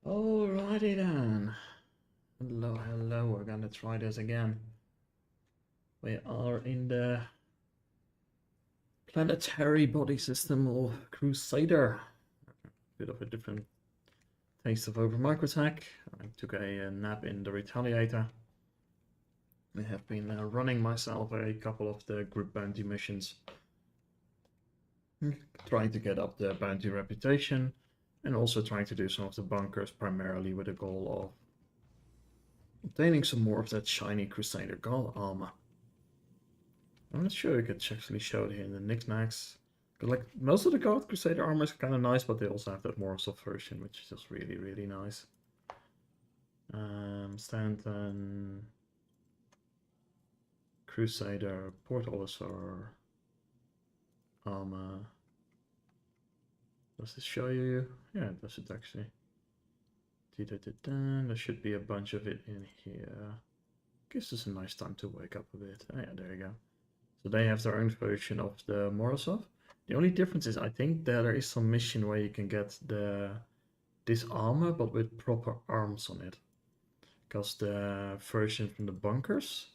Alrighty then. Hello, hello. We're gonna try this again. We are in the planetary body system of Crusader. Bit of a different taste of over microtech. I took a nap in the Retaliator. I have been running myself a couple of the group bounty missions. Trying to get up the bounty reputation. And also trying to do some of the bunkers primarily with the goal of obtaining some more of that shiny Crusader God armor. I'm not sure you could actually show it here in the knickknacks. Because like most of the God Crusader armor is kind of nice, but they also have that more soft version, which is just really, really nice. Stanton, Crusader, Port Olisar, armor. Does this show you? Yeah, it does it actually. There should be a bunch of it in here. Gives us a nice time to wake up a bit. Oh yeah, there you go. So they have their own version of the Morozov. The only difference is I think that there is some mission where you can get this armor but with proper arms on it. Because the version from the bunkers,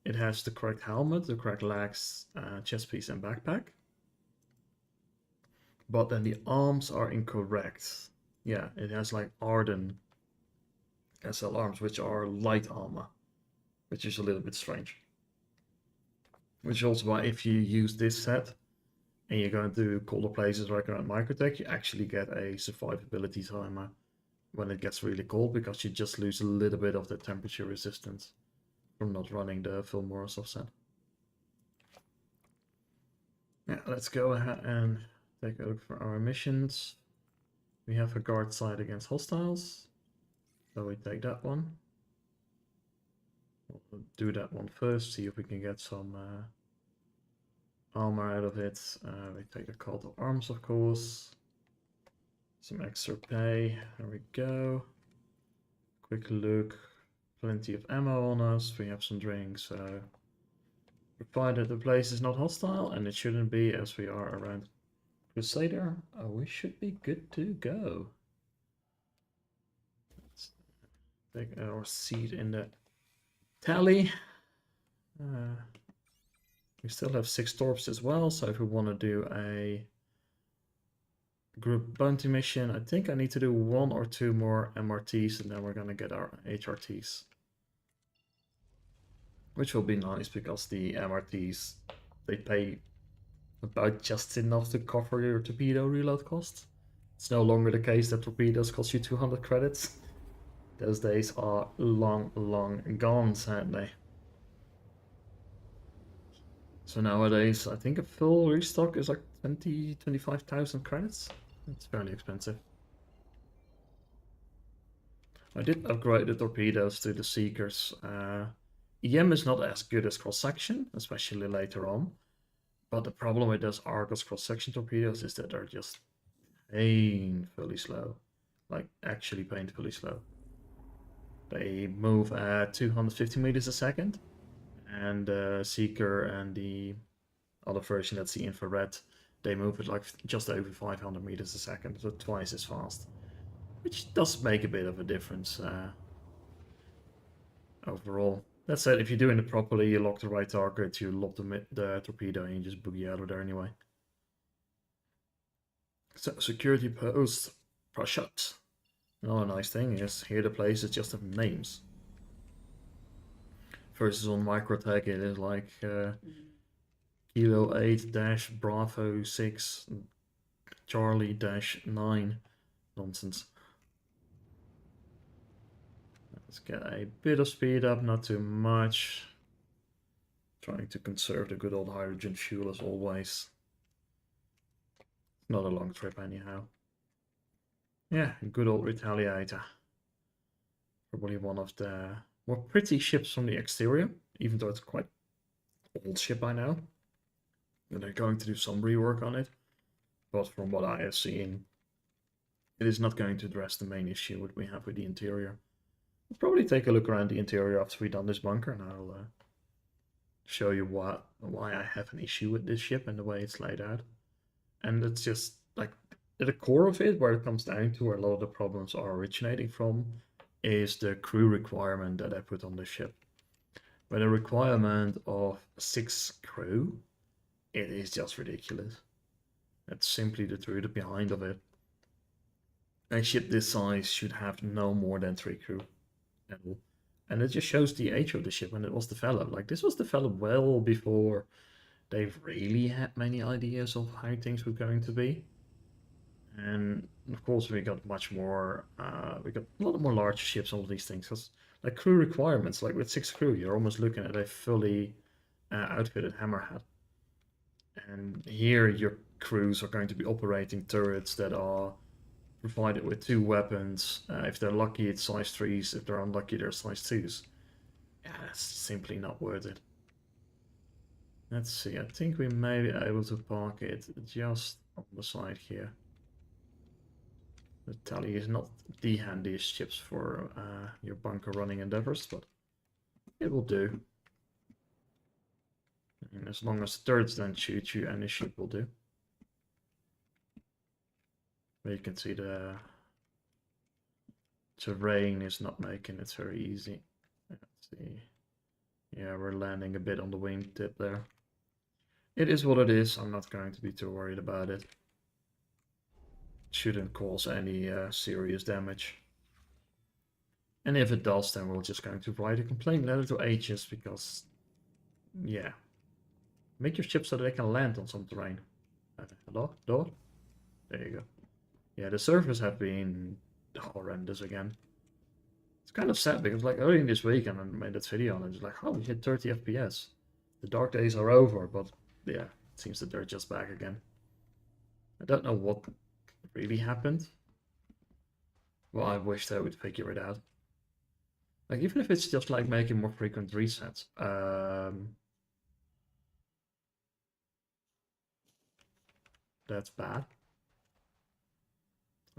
it has the correct helmet, the correct legs, chest piece and backpack. But then the arms are incorrect. Yeah, it has like Arden SL arms, which are light armor, which is a little bit strange. Which is also why if you use this set and you're going to colder places like around Microtech, you actually get a survivability timer when it gets really cold, because you just lose a little bit of the temperature resistance from not running the full Morozov set. Yeah, let's go ahead and take a look for our missions. We have a guard side against hostiles, so we take that one. We'll do that one first, see if we can get some armor out of it. We take the cult of arms, of course. Some extra pay. There we go. Quick look. Plenty of ammo on us. We have some drinks. Provided the place is not hostile, and it shouldn't be as we are around Crusader, we should be good to go. Let's take our seat in the tally. We still have 6 torps as well, so if we want to do a group bounty mission, I think I need to do 1 or 2 more MRTs, and then we're gonna get our HRTs. Which will be nice, because the MRTs, they pay about just enough to cover your torpedo reload costs. It's no longer the case that torpedoes cost you 200 credits. Those days are long, long gone, sadly. So nowadays, I think a full restock is like 25,000 credits. It's fairly expensive. I did upgrade the torpedoes to the Seekers. EM is not as good as cross-section, especially later on. But the problem with those Argos cross-section torpedoes is that they're just painfully slow. Like, actually painfully slow. They move at 250 meters a second. And the Seeker and the other version, that's the infrared, they move at like just over 500 meters a second, so twice as fast. Which does make a bit of a difference overall. That said, if you're doing it properly, you lock the right target, you lock the torpedo, and you just boogie out of there anyway. So, security post, Prashut. Another nice thing is, here the places just have names. Versus on Microtech, it is like Kilo 8-Bravo 6 Charlie-9 nonsense. Let's get a bit of speed up, not too much. Trying to conserve the good old hydrogen fuel as always. Not a long trip anyhow. Yeah, good old Retaliator. Probably one of the more pretty ships from the exterior, even though it's quite old ship by now. And they're going to do some rework on it. But from what I have seen, it is not going to address the main issue that we have with the interior. We'll probably take a look around the interior after we've done this bunker, and I'll show you why I have an issue with this ship and the way it's laid out. And it's just like at the core of it, where it comes down to where a lot of the problems are originating from, is the crew requirement that I put on the ship. With a requirement of 6 crew, it is just ridiculous. That's simply the truth behind of it. A ship this size should have no more than 3 crew at all. And it just shows the age of the ship when it was developed. Like, this was developed well before they've really had many ideas of how things were going to be. And of course, we got much more, we got a lot more large ships, all these things. Because, like, crew requirements, like with 6 crew, you're almost looking at a fully outfitted hammerhead. And here, your crews are going to be operating turrets that are provided with 2 weapons. If they're lucky, it's size 3s. If they're unlucky, they're size 2s. Yeah, that's simply not worth it. Let's see, I think we may be able to park it just on the side here. The tally is not the handiest ships for your bunker running endeavors, but it will do. And as long as the turrets don't shoot you, any ship will do. But you can see the terrain is not making it very easy. Let's see. Yeah, we're landing a bit on the wingtip there. It is what it is. I'm not going to be too worried about it. Shouldn't cause any serious damage. And if it does, then we're just going to write a complaint letter to Aegis because, yeah. Make your ship so that they can land on some terrain. Hello? Door? There you go. Yeah, the servers have been horrendous again. It's kind of sad because, like, early in this week, and I made that video and it's like, oh, we hit 30 FPS. The dark days are over, but yeah, it seems that they're just back again. I don't know what really happened. Well, I wish they would figure it out. Like, even if it's just like making more frequent resets. That's bad.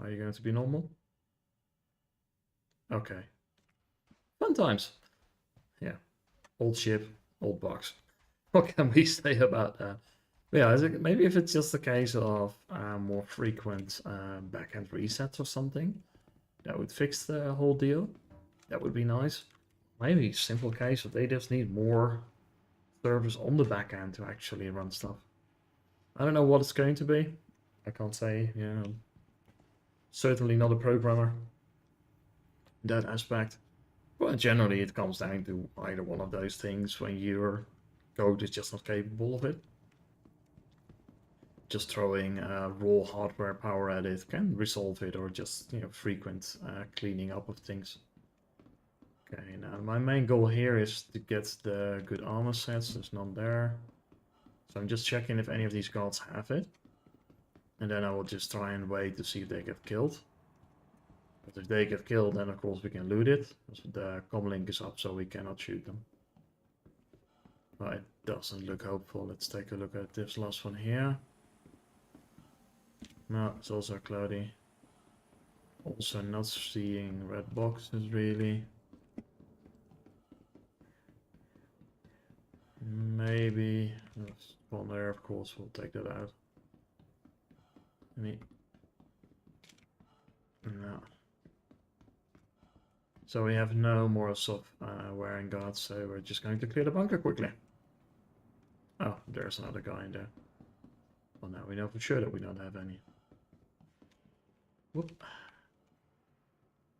Are you going to be normal? Okay. Fun times. Yeah. Old ship, old box. What can we say about that? Yeah, maybe if it's just a case of more frequent backend resets or something, that would fix the whole deal. That would be nice. Maybe simple case of they just need more servers on the backend to actually run stuff. I don't know what it's going to be. I can't say. Yeah, certainly not a programmer in that aspect. Well, generally it comes down to either one of those things when your code is just not capable of it. Just throwing raw hardware power at it can resolve it, or just, you know, frequent cleaning up of things. Okay, now my main goal here is to get the good armor sets. There's none there. So I'm just checking if any of these gods have it. And then I will just try and wait to see if they get killed. But if they get killed, then of course we can loot it. The comlink is up, so we cannot shoot them. But it doesn't look hopeful. Let's take a look at this last one here. No, it's also cloudy. Also not seeing red boxes really. Maybe there's one there, of course, we'll take that out. No. So we have no more soft wearing guards, so we're just going to clear the bunker quickly. Oh, there's another guy in there. Well, now we know for sure that we don't have any. Whoop.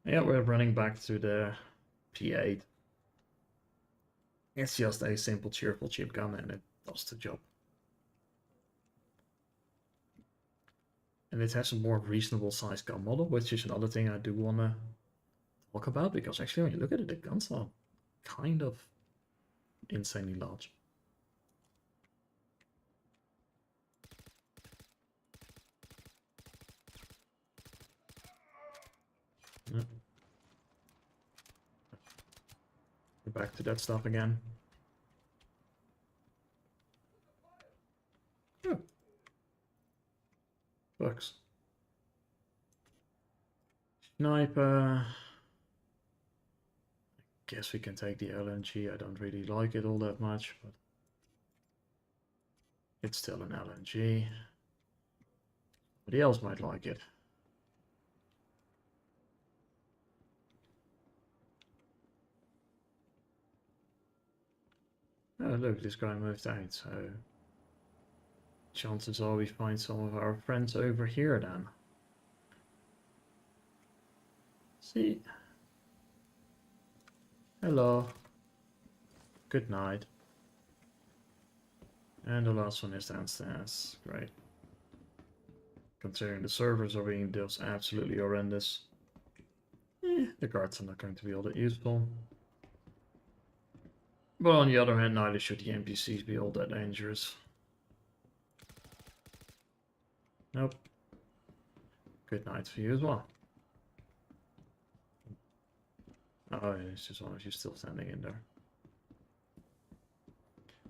Yeah, we're running back to the P8. It's just a simple, cheerful chip gun, and it does the job. And it has a more reasonable sized gun model, which is another thing I do want to talk about, because actually when you look at it, the guns are kind of insanely large. Yeah. We're back to that stuff again. Oh. Bugs. Sniper. I guess we can take the LNG. I don't really like it all that much, but it's still an LNG. Somebody else might like it. Oh look, this guy moved out, so chances are we find some of our friends over here then. See? Hello. Good night. And the last one is downstairs. Great. Considering the servers are being just absolutely horrendous. The guards are not going to be all that useful. But on the other hand, neither should the NPCs be all that dangerous. Nope. Good night for you as well. Oh, yeah, it's just one of you still standing in there.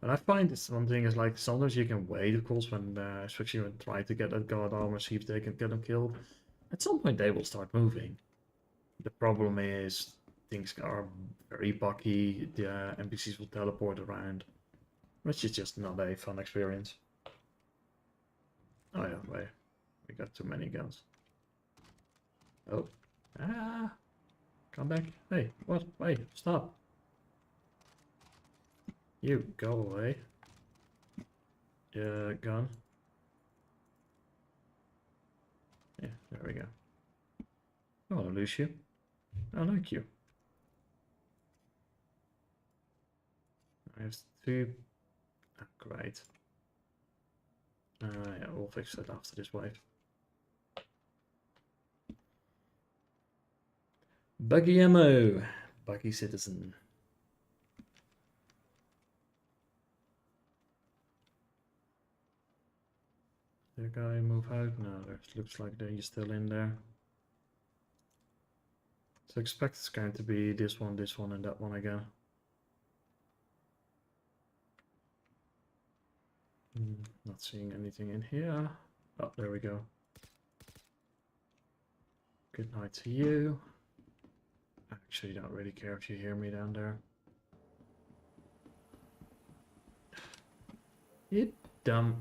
And I find this one thing is like sometimes you can wait, of course, when especially when trying to get that guard armor, see if they can get them killed. At some point they will start moving. The problem is things are very buggy. The NPCs will teleport around, which is just not a fun experience. Oh yeah, wait, we got too many guns. Oh, come back! Hey, what? Wait, stop! You go away. Yeah, gun. Yeah, there we go. I don't want to lose you. I like you. I have two. Oh, great. Yeah, we'll fix that after this wave. Buggy ammo. Buggy citizen. The guy move out? No, it looks like they're still in there. So expect it's going to be this one, and that one again. Not seeing anything in here. Oh, there we go. Good night to you. Actually, don't really care if you hear me down there. You dumb.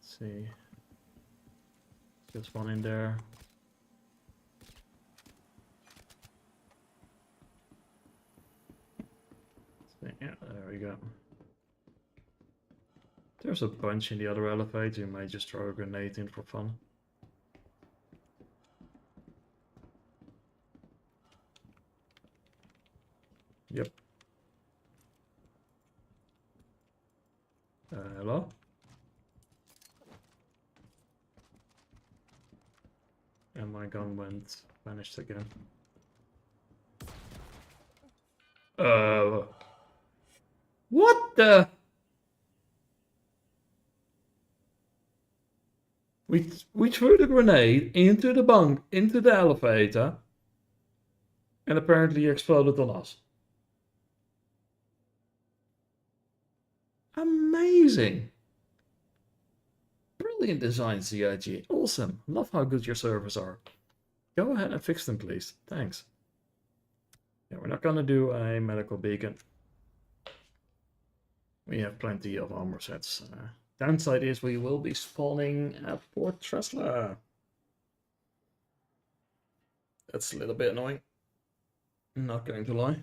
Let's see. There's one in there. Yeah, there we go. There's a bunch in the other elevator. You might just throw a grenade in for fun. Yep. Hello? And my gun vanished again. What the? We threw the grenade into the elevator, and apparently exploded on us. Amazing. Brilliant design, CIG. Awesome. Love how good your servers are. Go ahead and fix them, please. Thanks. Yeah, we're not gonna do a medical beacon. We have plenty of armor sets. Downside is we will be spawning at Port Tresla. That's a little bit annoying. Not going to lie.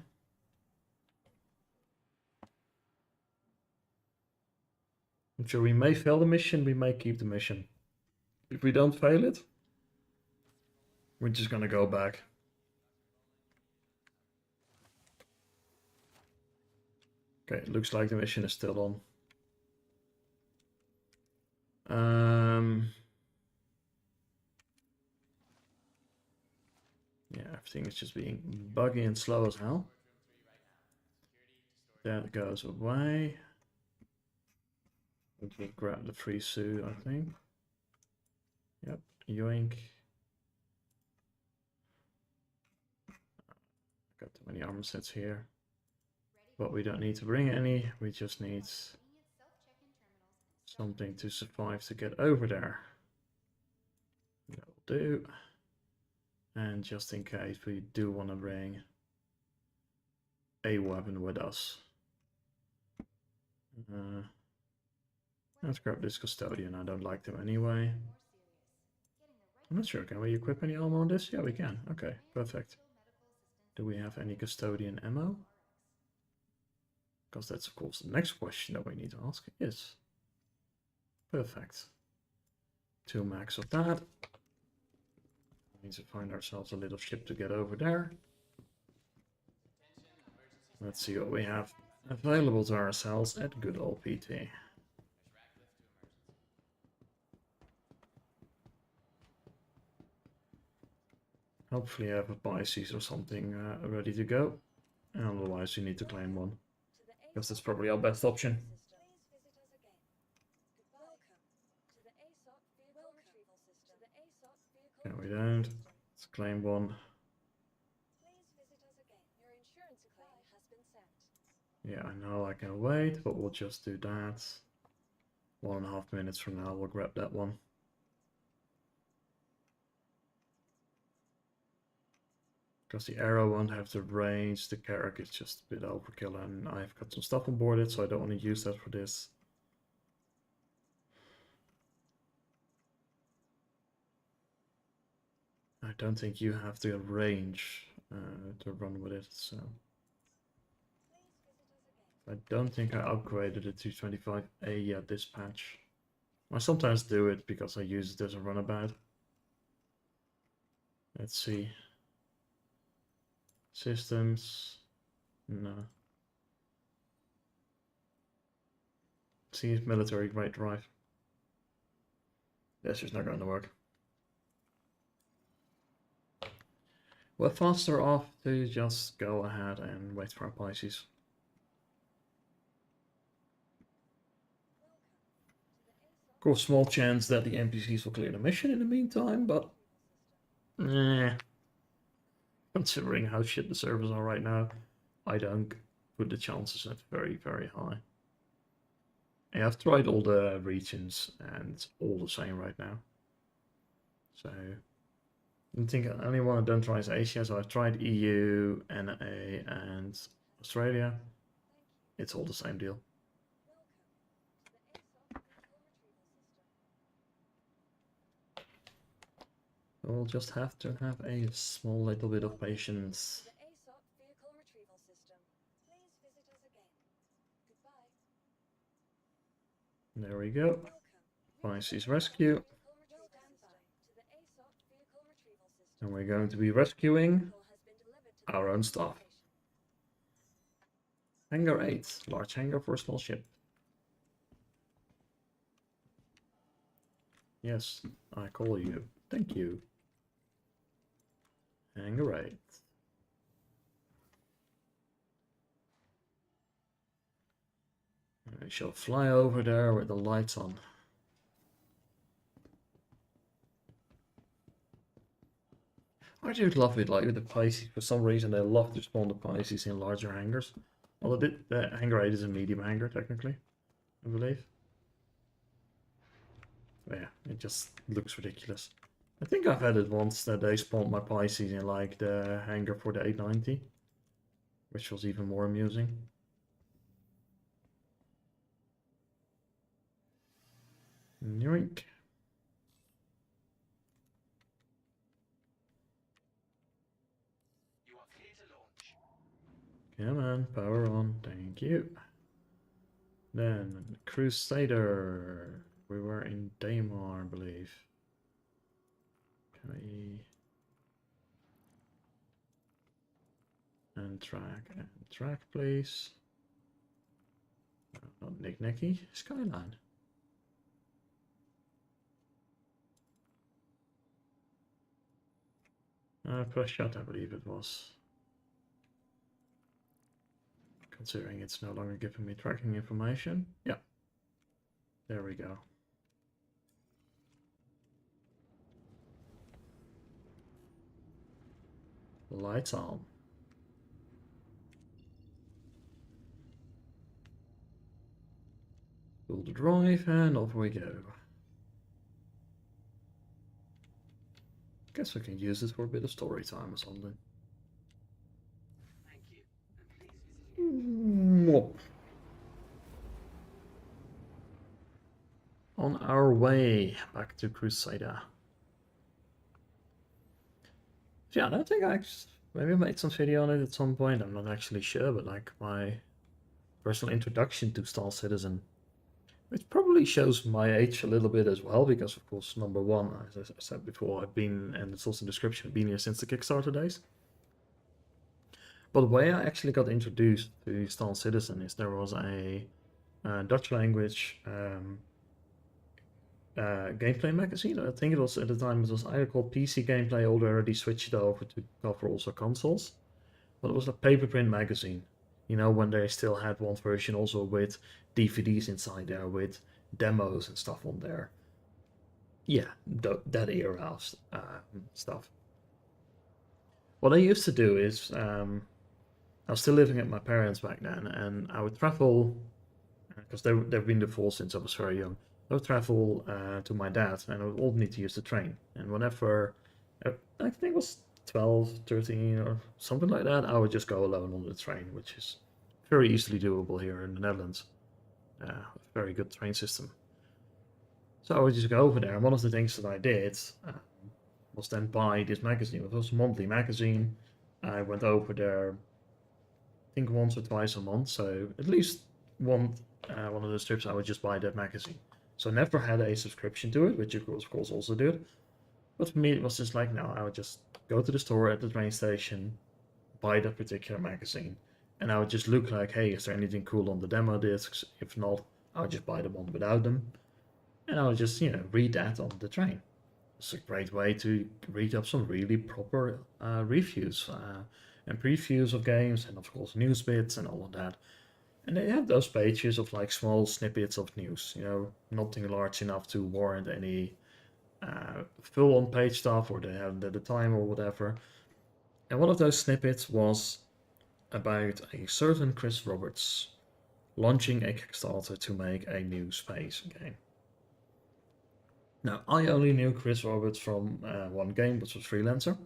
I'm sure we may fail the mission, we may keep the mission. If we don't fail it, we're just gonna go back. Okay, it looks like the mission is still on. Yeah, everything is just being buggy and slow as hell. That goes away. We'll grab the free suit, I think. Yep, yoink. Got too many armor sets here. But we don't need to bring any, we just need something to survive to get over there. That'll do. And just in case we do want to bring a weapon with us. Let's grab this custodian. I don't like them anyway. I'm not sure. Can we equip any armor on this? Yeah, we can. Okay, perfect. Do we have any custodian ammo? Because that's, of course, the next question that we need to ask. Yes. Perfect. 2 max of that. We need to find ourselves a little ship to get over there. Let's see what we have available to ourselves at good old PT. Hopefully I have a Pisces or something ready to go. And otherwise you need to claim one. Because that's probably our best option. Okay, we don't. Let's claim one. Yeah, I know I can wait, but we'll just do that. 1.5 minutes from now, we'll grab that one. Because the arrow won't have the range, the carrot is just a bit overkill, and I've got some stuff on board it, so I don't want to use that for this. I don't think you have the range to run with it, so... I don't think I upgraded it to 25A yet this patch. I sometimes do it because I use it as a runabout. Let's see. Systems. No. See, military grade drive. That's just not going to work. We're faster off to just go ahead and wait for our Pisces. Of course, small chance that the NPCs will clear the mission in the meantime, but... Considering how shit the servers are right now, I don't put the chances at very, very high. Yeah, I've tried all the regions and it's all the same right now. So, I don't think anyone I've done tries Asia, so I've tried EU, NA, and Australia. It's all the same deal. We'll just have to have a small little bit of patience. There we go. Pisces rescue. And we're going to be rescuing our own stuff. Hangar 8. Large hangar for a small ship. Yes, I call you. Thank you. Hangar 8. I shall fly over there with the lights on. I do love it, like with the Pisces. For some reason, they love to spawn the Pisces in larger hangars. Well, the hangar 8 is a medium hangar, technically, I believe. But yeah, it just looks ridiculous. I think I've had it once that they spawned my Pisces in like the hangar for the 890, which was even more amusing. Yoink. Come on, power on, thank you. Then, Crusader. We were in Daymar, I believe. Can we... And track, please. No, not Nick Nicky, Skyline. First shot, I believe it was. Considering it's no longer giving me tracking information. Yeah. There we go. Lights on. Pull the drive and off we go. Guess we can use this for a bit of story time or something. Whoop. our way back to Crusader. Yeah, I don't think maybe I made some video on it at some point. I'm not actually sure, but like my personal introduction to Star Citizen, which probably shows my age a little bit as well, because of course, number one, as I said before, I've been, and it's also in the description, I've been here since the Kickstarter days. But the way I actually got introduced to Star Citizen is there was a Dutch language gameplay magazine. I think it was at the time, it was either called PC Gameplay or they already switched it over to cover also consoles. But it was a paper print magazine. You know, when they still had one version also with DVDs inside there, with demos and stuff on there. Yeah, that era of stuff. What I used to do is, I was still living at my parents back then, and I would travel, because they've been divorced since I was very young. I would travel to my dad, and I would all need to use the train. And whenever, I think it was 12, 13, or something like that, I would just go alone on the train, which is very easily doable here in the Netherlands. A very good train system. So I would just go over there, and one of the things that I did was then buy this magazine. It was a monthly magazine. I went over there, I think once or twice a month, so at least one of those trips I would just buy that magazine. So I never had a subscription to it, which you of course also did. But for me, it was just like, no, I would just go to the store at the train station, buy that particular magazine, and I would just look like, hey, is there anything cool on the demo discs? If not, I would just buy the one without them. And I would just, read that on the train. It's a great way to read up some really proper reviews and previews of games, and of course news bits and all of that. And they have those pages of like small snippets of news, nothing large enough to warrant any full on page stuff, or they haven't at the time or whatever. And one of those snippets was about a certain Chris Roberts launching a Kickstarter to make a new space game. Now, I only knew Chris Roberts from one game, which was Freelancer.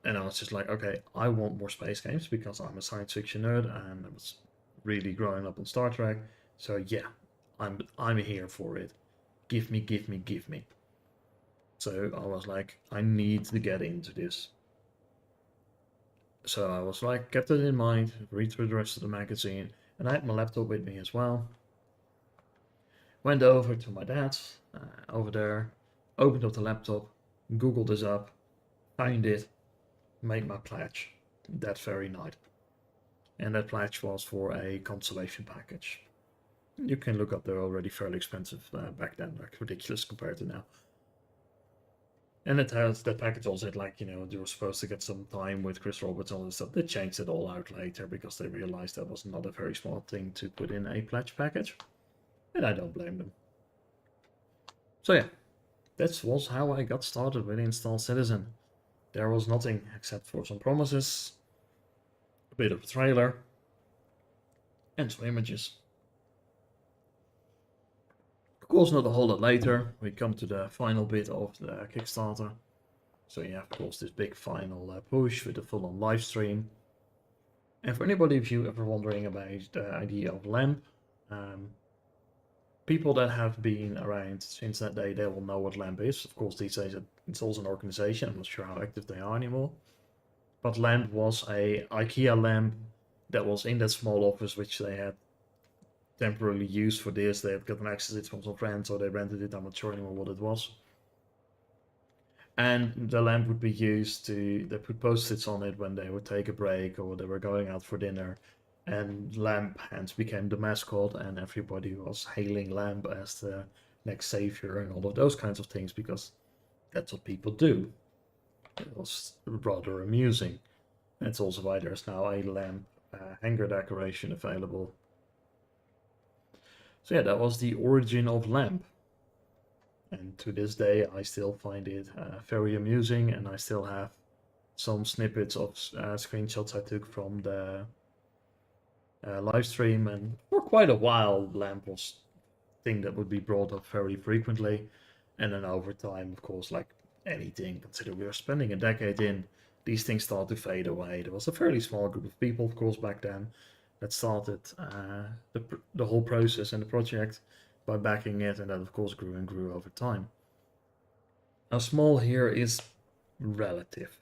And I was just like, okay, I want more space games because I'm a science fiction nerd and I was really growing up on Star Trek. So yeah, I'm here for it. Give me, give me, give me. So I was like, I need to get into this. So I was like, kept it in mind, read through the rest of the magazine, and I had my laptop with me as well. Went over to my dad's over there, opened up the laptop, Googled this up, found it, made my pledge that very night. And that pledge was for a consolation package. You can look up, they're already fairly expensive back then, like ridiculous compared to now. And it has that package also had like, they were supposed to get some time with Chris Roberts and all this stuff. They changed it all out later because they realized that was not a very smart thing to put in a pledge package. And I don't blame them. So yeah, that was how I got started with Install Citizen. There was nothing except for some promises, a bit of a trailer, and some images. Of course, not a whole lot later, we come to the final bit of the Kickstarter. So yeah, of course, this big final push with the full-on live stream. And for anybody of you ever wondering about the idea of LAMP, people that have been around since that day, they will know what LAMP is. Of course, these days it's also an organization. I'm not sure how active they are anymore. But LAMP was a IKEA lamp that was in that small office, which they had temporarily used for this. They had gotten access to it from some friends, or they rented it. I'm not sure anymore what it was. And the lamp would be used they put post-its on it when they would take a break or they were going out for dinner. And Lamp hence became the mascot, and everybody was hailing Lamp as the next savior and all of those kinds of things, because that's what people do. It was rather amusing. And it's also why there's now a Lamp hanger decoration available. So yeah, that was the origin of Lamp. And to this day, I still find it very amusing, and I still have some snippets of screenshots I took from the live stream, and for quite a while LAMP was a thing that would be brought up very frequently. And then over time, of course, like anything, consider we were spending a decade in, these things start to fade away. There was a fairly small group of people, of course, back then that started the whole process and the project, by backing it, and that of course grew and grew over time. Now, small here is relative.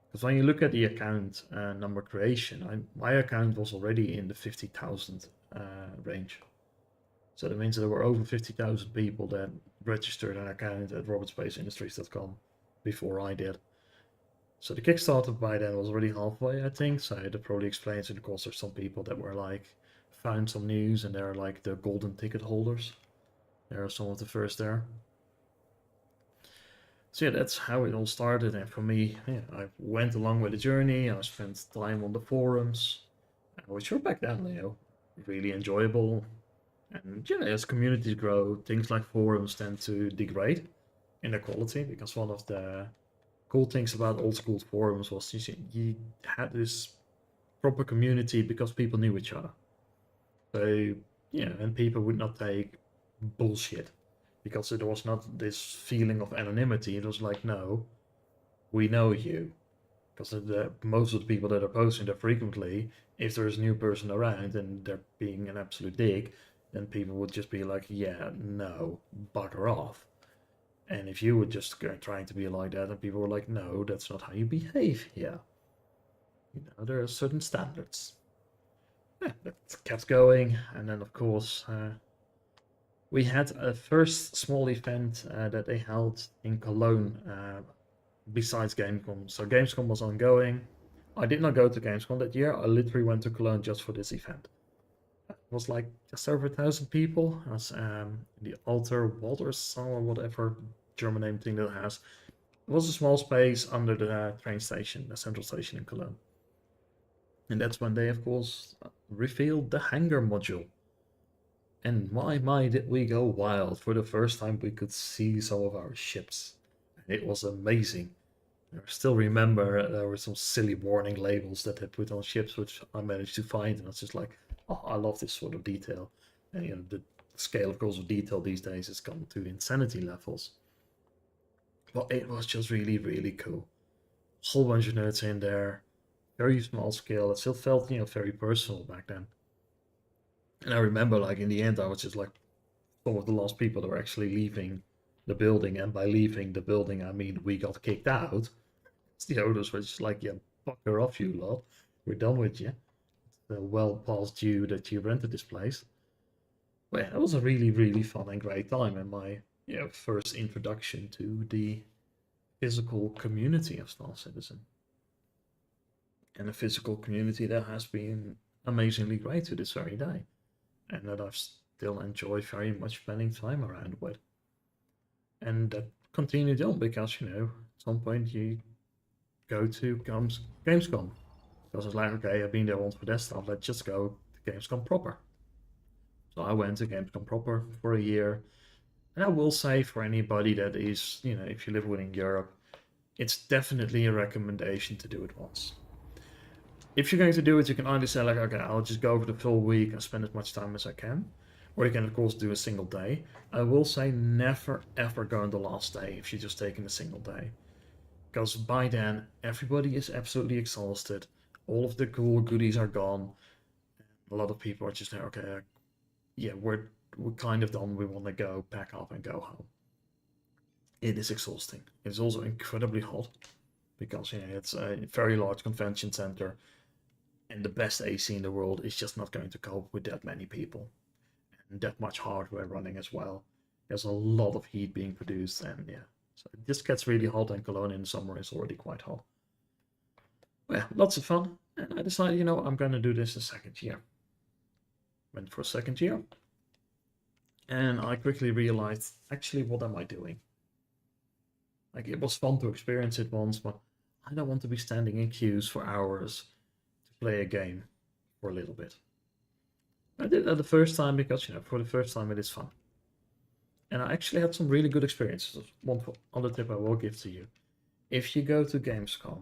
Because when you look at the account number creation, my account was already in the 50,000 range. So that means there were over 50,000 people that registered an account at robertspaceindustries.com before I did. So the Kickstarter by then was already halfway, I think. So that probably explains it. Of course, there's some people that were like, found some news and they're like the golden ticket holders. There are some of the first there. So yeah, that's how it all started. And for me, yeah, I went along with the journey. I spent time on the forums, which were back then, really enjoyable. And as communities grow, things like forums tend to degrade in their quality, because one of the cool things about old school forums was you had this proper community because people knew each other. So, and people would not take bullshit because it was not this feeling of anonymity. It was like, no, we know you. Because most of the people that are posting there frequently, if there's a new person around and they're being an absolute dick, then people would just be like, yeah, no, bugger off. And if you were just trying to be like that, and people were like, no, that's not how you behave here. There are certain standards. Yeah, that kept going, and then of course we had a first small event that they held in Cologne besides Gamescom. So Gamescom was ongoing. I did not go to Gamescom that year. I literally went to Cologne just for this event. It was like just over 1,000 people. It was the Alter Walters or whatever German name thing that it has. It was a small space under the train station, the central station in Cologne. And that's when they, of course, revealed the hangar module. And my did we go wild. For the first time we could see some of our ships. It was amazing. I still remember there were some silly warning labels that they put on ships, which I managed to find, and I was just like, oh, I love this sort of detail. And the scale, of course, of detail these days has gone to insanity levels. But it was just really, really cool. Whole bunch of nerds in there, very small scale. It still felt, very personal back then. And I remember, like, in the end, I was just like some of the last people that were actually leaving the building, and by leaving the building, I mean we got kicked out. The owners were just like, yeah, fucker off, you lot. We're done with you. It's well past you that you rented this place. But yeah, it was a really, really fun and great time, and my first introduction to the physical community of Star Citizen. And a physical community that has been amazingly great to this very day, and that I've still enjoy very much spending time around with. And that continued on because, at some point you go to Gamescom. Because it's like, okay, I've been there once for that stuff, let's just go to Gamescom proper. So I went to Gamescom proper for a year. And I will say for anybody that is, if you live within Europe, it's definitely a recommendation to do it once. If you're going to do it, you can either say like, okay, I'll just go over the full week and spend as much time as I can. Or you can, of course, do a single day. I will say never, ever go on the last day if you're just taking a single day. Because by then, everybody is absolutely exhausted. All of the cool goodies are gone. A lot of people are just like, okay, yeah, we're kind of done. We want to go pack up and go home. It is exhausting. It's also incredibly hot because it's a very large convention center, and the best AC in the world is just not going to cope with that many people and that much hardware running as well. There's a lot of heat being produced, and so it just gets really hot, and Cologne in the summer is already quite hot. Well, lots of fun, and I decided, I'm going to do this a second year. Went for a second year, and I quickly realized, actually, what am I doing? Like, it was fun to experience it once, but I don't want to be standing in queues for hours to play a game for a little bit. I did that the first time because, for the first time it is fun. And I actually had some really good experiences. One other tip I will give to you. If you go to Gamescom,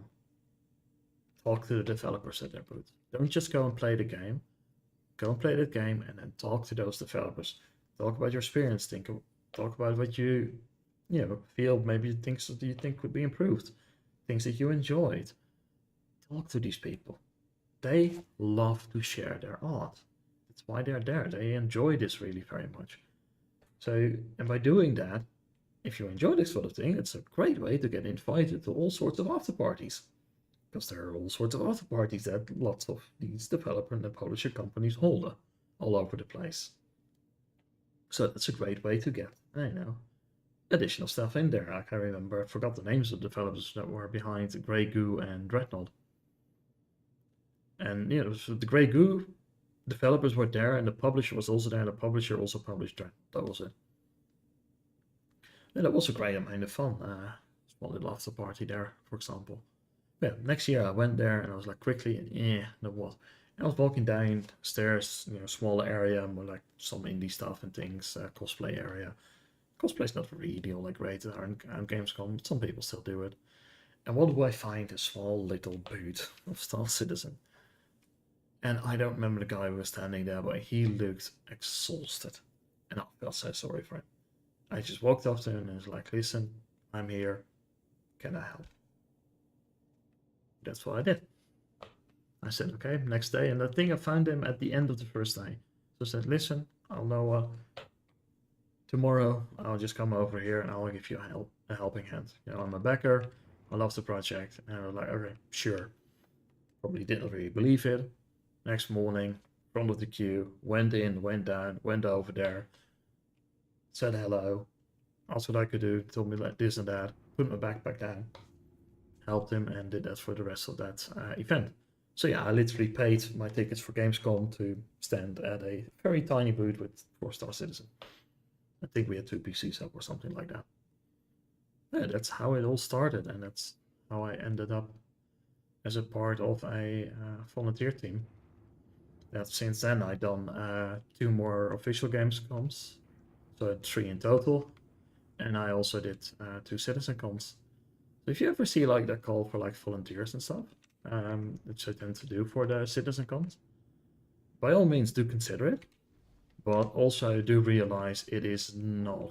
talk to the developers at their booth. Don't just go and play the game. Go and play that game and then talk to those developers. Talk about your experience. Talk about what you feel maybe things that you think could be improved. Things that you enjoyed. Talk to these people. They love to share their art. That's why they're there. They enjoy this really very much. So, and by doing that, if you enjoy this sort of thing, it's a great way to get invited to all sorts of after parties. Because there are all sorts of after parties that lots of these developer and publisher companies hold all over the place. So that's a great way to get, additional stuff in there. I can remember, I forgot the names of the developers that were behind Grey Goo and Dreadnought. And so the Grey Goo developers were there, and the publisher was also there, and the publisher also published Dreadnought. That was it. And that was a great amount of fun. Small little after party there, for example. Yeah, next year I went there and I was like quickly, that was. I was walking down stairs, smaller area, more like some indie stuff and things, cosplay area. Cosplay's not really all that great on Gamescom, but some people still do it. And what do I find? A small little booth of Star Citizen. And I don't remember the guy who was standing there, but he looked exhausted. And I felt so sorry for him. I just walked up to him and was like, listen, I'm here. Can I help? That's what I did. I said, okay, next day. And I think I found him at the end of the first day. So I said, listen, I'll know tomorrow I'll just come over here and I'll give you a helping hand. I'm a backer. I love the project. And I was like, okay, sure. Probably didn't really believe it. Next morning, front of the queue, went in, went down, went over there, said hello, asked what I could do, told me like this and that, put my backpack down, helped him, and did that for the rest of that event. So yeah, I literally paid my tickets for Gamescom to stand at a very tiny booth with 4-star Citizen. I think we had 2 PCs up or something like that. Yeah, that's how it all started, and that's how I ended up as a part of a volunteer team. That since then I've done 2 more official Gamescoms, so 3 in total, and I also did 2 Citizencons. So if you ever see like that call for like volunteers and stuff, which I tend to do for the Citizencons, by all means do consider it, but also do realize it is not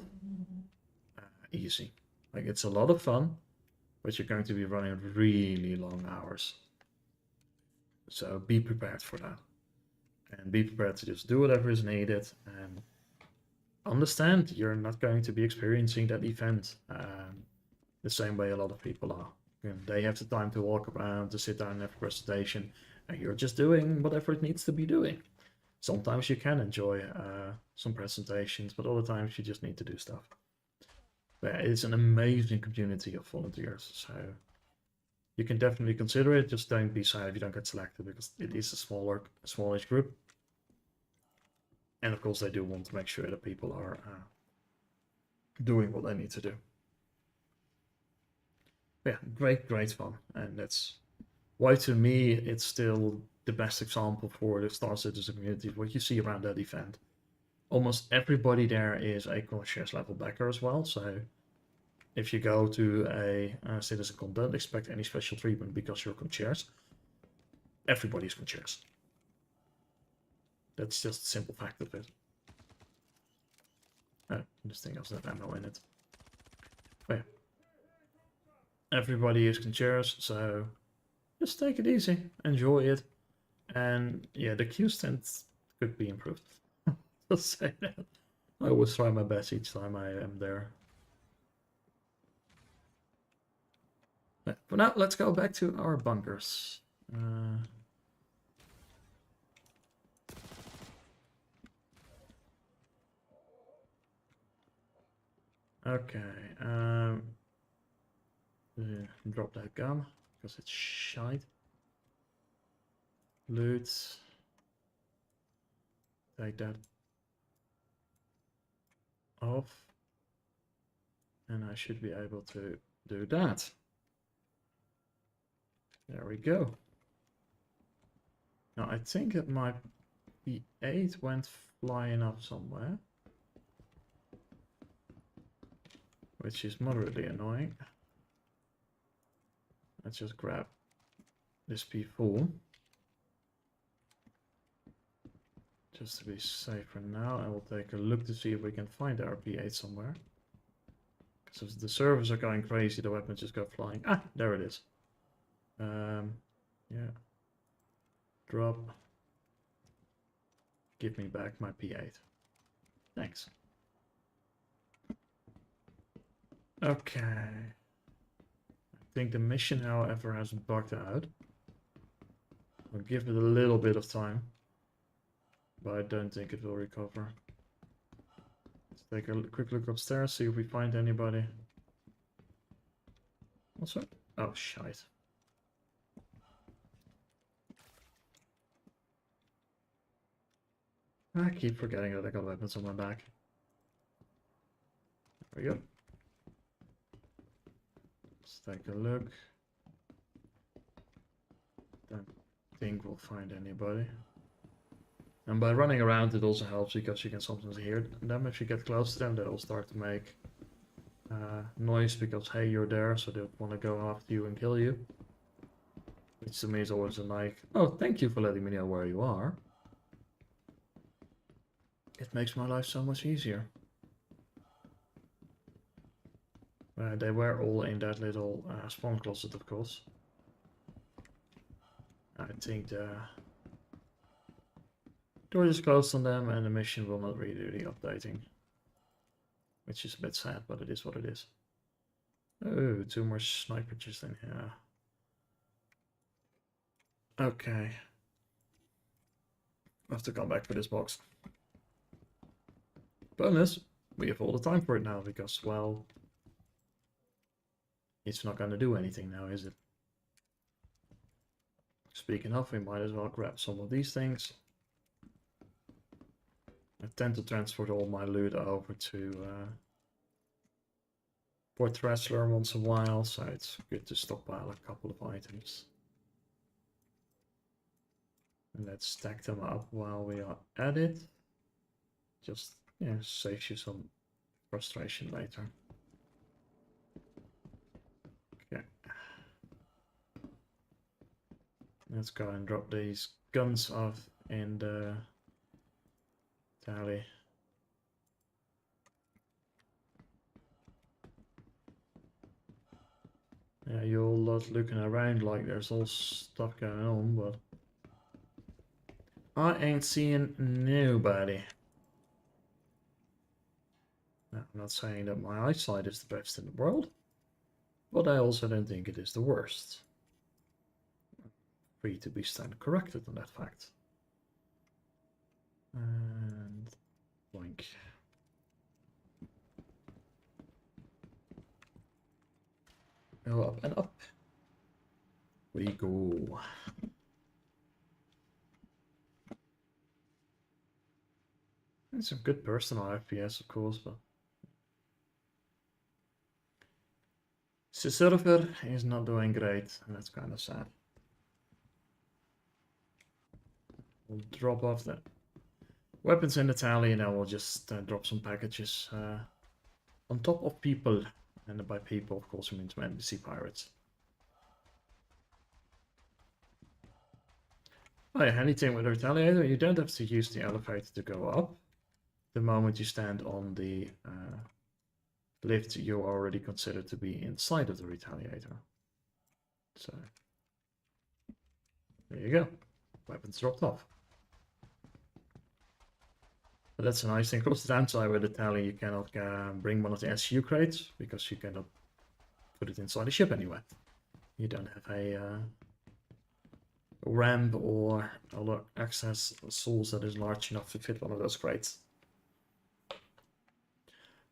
easy. Like it's a lot of fun, but you're going to be running really long hours. So be prepared for that. And be prepared to just do whatever is needed and understand you're not going to be experiencing that event the same way a lot of people are. They have the time to walk around, to sit down and have a presentation, and you're just doing whatever it needs to be doing. Sometimes you can enjoy some presentations, but other times you just need to do stuff. But it's an amazing community of volunteers, so you can definitely consider it. Just don't be sad if you don't get selected, because it is a smallish group. And of course they do want to make sure that people are doing what they need to do. Yeah, great fun. And that's why to me it's still the best example for the Star Citizen community, what you see around that event. Almost everybody there is a concierge level backer as well, so if you go to a CitizenCon, don't expect any special treatment because you're concierge. Everybody's concierge. That's just a simple fact of it. Oh, this thing has that ammo in it. Oh, yeah. Everybody is concierge, so just take it easy, enjoy it. And yeah, the queue stand could be improved. Just say that. I always try my best each time I am there. But for now, let's go back to our bunkers. Okay. Drop that gun because it's shite. Loot. Take that off. And I should be able to do that. There we go. Now I think that my P8 went flying up somewhere, which is moderately annoying. Let's just grab this P4 just to be safer now. I will take a look to see if we can find our P8 somewhere. Because if the servers are going crazy, the weapons just go flying. Ah, there it is. Yeah. Drop. Give me back my P8. Thanks. Okay. I think the mission, however, has bugged out. I'll give it a little bit of time. But I don't think it will recover. Let's take a quick look upstairs, see if we find anybody. What's up? Oh, shite. I keep forgetting that I got weapons on my back. There we go. Let's take a look. Don't think we'll find anybody. And by running around it also helps because you can sometimes hear them. If you get close to them, they'll start to make noise because, hey, you're there, so they'll want to go after you and kill you. Which to me is always a like, oh, thank you for letting me know where you are. It makes my life so much easier. They were all in that little spawn closet, of course. I think the door is closed on them and the mission will not really do the updating. Which is a bit sad, but it is what it is. Oh, 2 more sniper just in here. Okay. I have to come back for this box. Bonus, we have all the time for it now because, well, it's not going to do anything now, is it? Speaking of, we might as well grab some of these things. I tend to transport all my loot over to Port Thrasler once in a while, so it's good to stockpile a couple of items. And let's stack them up while we are at it. Just, yeah, saves you some frustration later. Okay. Let's go and drop these guns off in the tally. Yeah, you're all looking around like there's all stuff going on, but I ain't seeing nobody. Now, I'm not saying that my eyesight is the best in the world, but I also don't think it is the worst. Free to be stand corrected on that fact. And blink. Go up and up. We go. It's some good personal FPS, of course, but Crusader is not doing great, and that's kind of sad. We'll drop off the weapons in the tally, and then we'll just drop some packages on top of people. And by people, of course, we mean to NPC pirates. Oh yeah, anything with a Retaliator, you don't have to use the elevator to go up. The moment you stand on the lift, you're already considered to be inside of the Retaliator. So, there you go. Weapons dropped off. But that's a nice thing. Of course, the downside with the tally, you cannot bring one of the SU crates because you cannot put it inside the ship anyway. You don't have a ramp or other access source that is large enough to fit one of those crates.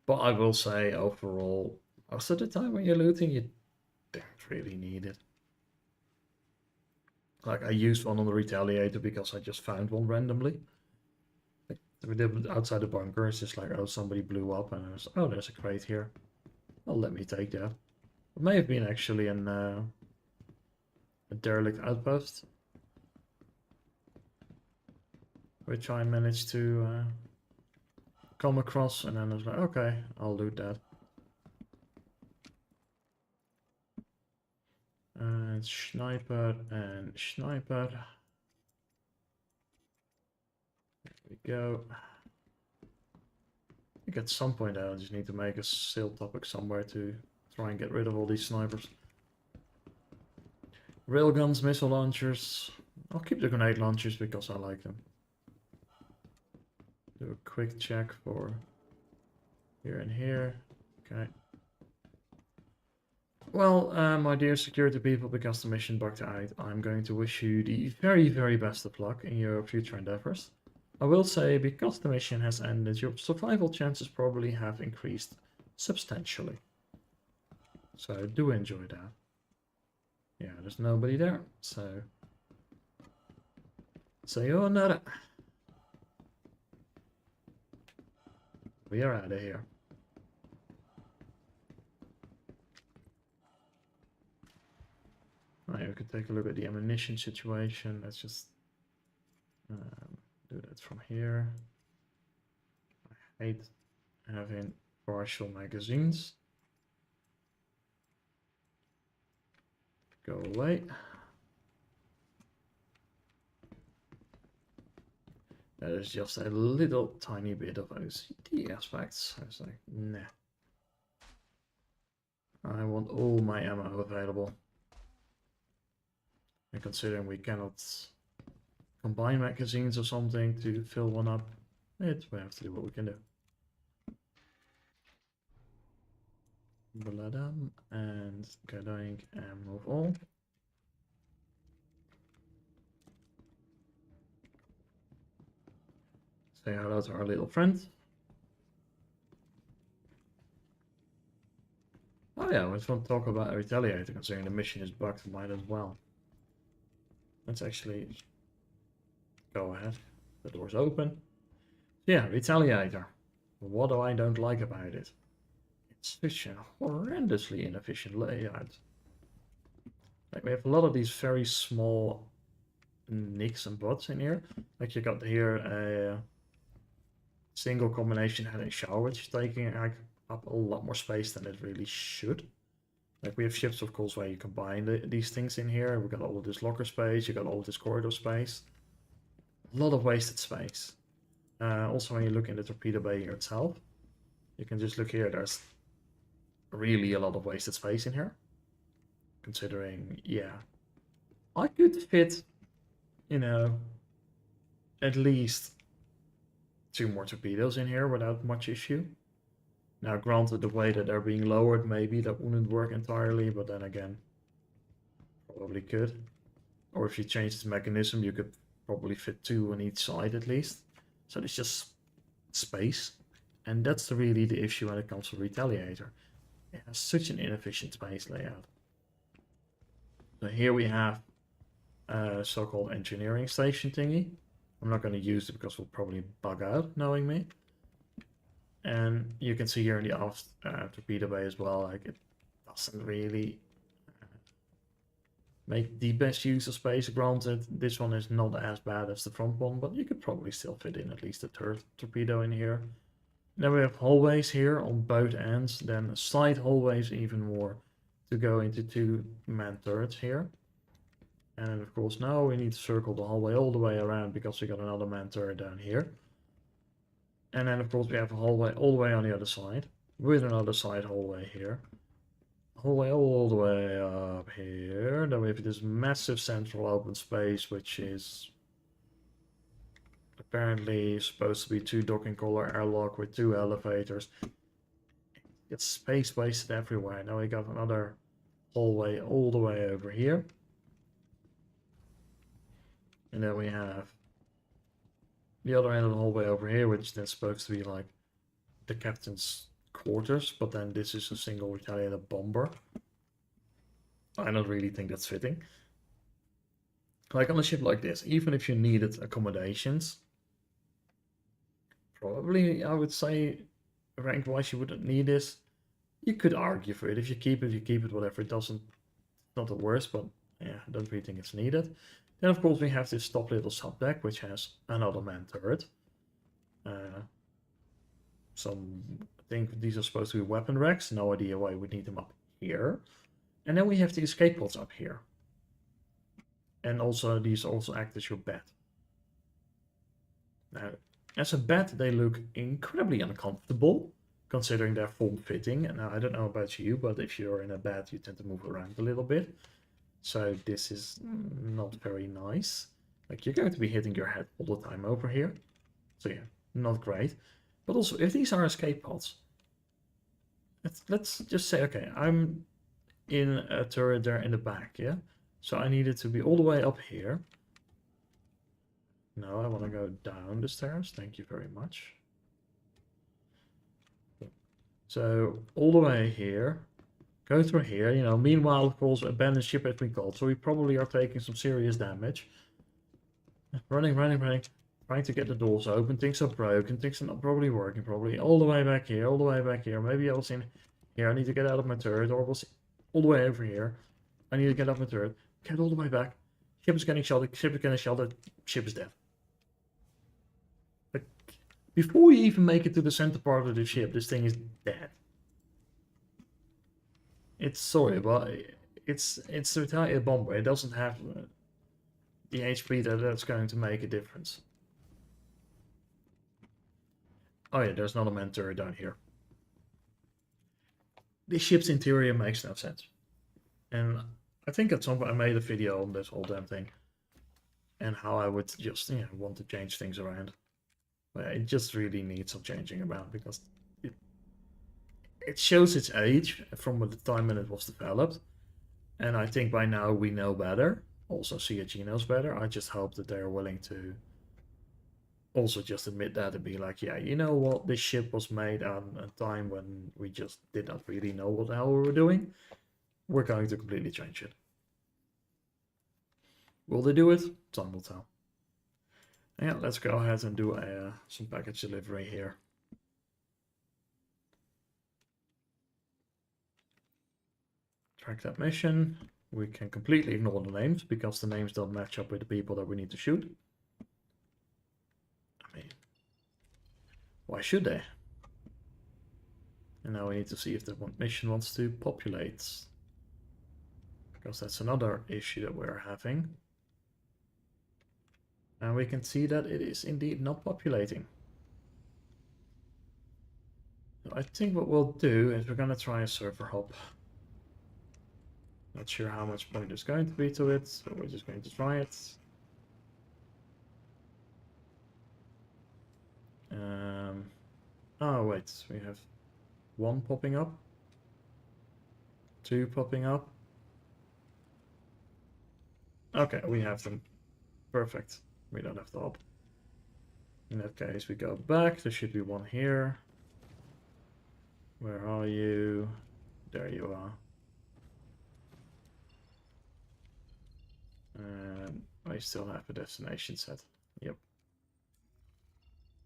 But I will say, overall, most of the time when you're looting, you don't really need it. Like, I used one on the Retaliator because I just found one randomly. Like, we did outside the bunker, it's just like, oh, somebody blew up, and I was, oh, there's a crate here. Well, let me take that. It may have been actually a derelict outpost, which I managed to come across, and then I was like, okay, I'll loot that. And sniper and sniper. There we go. I think at some point I'll just need to make a sale topic somewhere to try and get rid of all these snipers. Railguns, missile launchers. I'll keep the grenade launchers because I like them. Do a quick check for here and here. Okay. Well, my dear security people, because the mission bugged out, I'm going to wish you the very, very best of luck in your future endeavors. I will say, because the mission has ended, your survival chances probably have increased substantially. So do enjoy that. Yeah, there's nobody there, so... sayonara. We are out of here. Right, we could take a look at the ammunition situation. Let's just do that from here. I hate having partial magazines. Go away. That is just a little tiny bit of OCD aspects. I was like, nah. I want all my ammo available. And considering we cannot combine magazines or something to fill one up, we have to do what we can do. Bladam and going and move on. Say hello to our little friend. Oh yeah, we just want to talk about a Retaliator, considering the mission is bugged, might as well. Let's actually go ahead. The door's open. Yeah, Retaliator. What do I don't like about it? It's such a horrendously inefficient layout. Like, we have a lot of these very small nicks and bots in here. Like, you got here a single combination head and shower, which is taking like up a lot more space than it really should. Like, we have ships, of course, where you combine these things in here. We've got all of this locker space, you got all of this corridor space. A lot of wasted space. Also, when you look in the torpedo bay here itself, you can just look here, there's really a lot of wasted space in here. Considering, yeah, I could fit, you know, at least 2 more torpedoes in here without much issue. Now, granted, the way that they're being lowered, maybe that wouldn't work entirely, but then again, probably could. Or if you change this mechanism, you could probably fit 2 on each side at least. So there's just space. And that's really the issue when it comes to Retaliator. It has such an inefficient space layout. So here we have a so-called engineering station thingy. I'm not going to use it because we'll probably bug out, knowing me. And you can see here in the aft torpedo bay as well, like, it doesn't really make the best use of space. Granted, this one is not as bad as the front one, but you could probably still fit in at least a 3rd torpedo in here. Then we have hallways here on both ends, then side hallways even more to go into 2-man turrets here. And of course now we need to circle the hallway all the way around because we got another man turret down here. And then of course we have a hallway all the way on the other side, with another side hallway here. Hallway all the way up here. Then we have this massive central open space, which is apparently supposed to be 2 docking collar airlock with 2 elevators. It's space wasted everywhere. Now we got another hallway all the way over here. And then we have the other end of the hallway over here, which is then supposed to be like the captain's quarters, but then this is a single Retaliator bomber. I don't really think that's fitting. Like, on a ship like this, even if you needed accommodations, probably I would say rank wise you wouldn't need this. You could argue for it. If you keep it, you keep it, whatever. It doesn't, not the worst, but yeah, I don't really think it's needed. Then of course we have this top little sub deck, which has another man turret. I think these are supposed to be weapon racks. No idea why we would need them up here. And then we have the escape pods up here. And also these also act as your bed. Now, as a bed, they look incredibly uncomfortable, considering they're form-fitting. And I don't know about you, but if you're in a bed, you tend to move around a little bit. So this is not very nice. Like, you're going to be hitting your head all the time over here. So yeah, not great. But also, if these are escape pods, let's just say, okay, I'm in a turret there in the back, yeah? So I need it to be all the way up here. No, I want to go down the stairs. Thank you very much. So all the way here. Go through here, you know. Meanwhile, of course, abandoned ship has been called. So we probably are taking some serious damage. Running. Trying to get the doors open. Things are broken. Things are not probably working properly. All the way back here. All the way back here. Maybe I was in here. I need to get out of my turret. Or we'll see. All the way over here. I need to get off my turret. Get all the way back. Ship is getting shot. Ship is getting shot. Ship is dead. Like, before you even make it to the center part of the ship, this thing is dead. It's sorry, but it's a retaliated bomber. It doesn't have the HP that's going to make a difference. Oh yeah, there's not a man turret down here. This ship's interior makes no sense. And I think at some point I made a video on this whole damn thing. And how I would just, you know, want to change things around. But it just really needs some changing around because it shows its age from the time when it was developed. And I think by now we know better. Also CIG knows better. I just hope that they're willing to also just admit that and be like, yeah, you know what, this ship was made at a time when we just did not really know what the hell we were doing. We're going to completely change it. Will they do it? Time will tell. Yeah, let's go ahead and do some package delivery here. Track that mission. We can completely ignore the names because the names don't match up with the people that we need to shoot. I mean, why should they? And now we need to see if the mission wants to populate. Because that's another issue that we're having. And we can see that it is indeed not populating. So I think what we'll do is we're going to try a server hop. Not sure how much point there's going to be to it, so we're just going to try it. Oh wait, we have one popping up, two popping up. Okay, we have them. Perfect. We don't have to hop. In that case, we go back. There should be one here. Where are you? There you are. And I still have a destination set. Yep.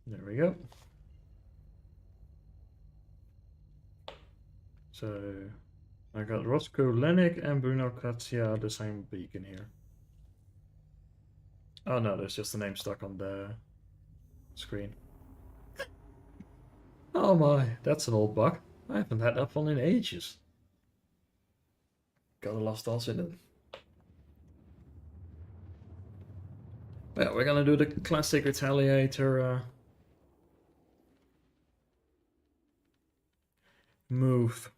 There we go. So I got Roscoe Lennick and Bruno Katia the same beacon here. Oh no, there's just the name stuck on the screen. Oh my, that's an old bug. I haven't had that one in ages. Got a lost us in it. Yeah, we're gonna do the classic retaliator move.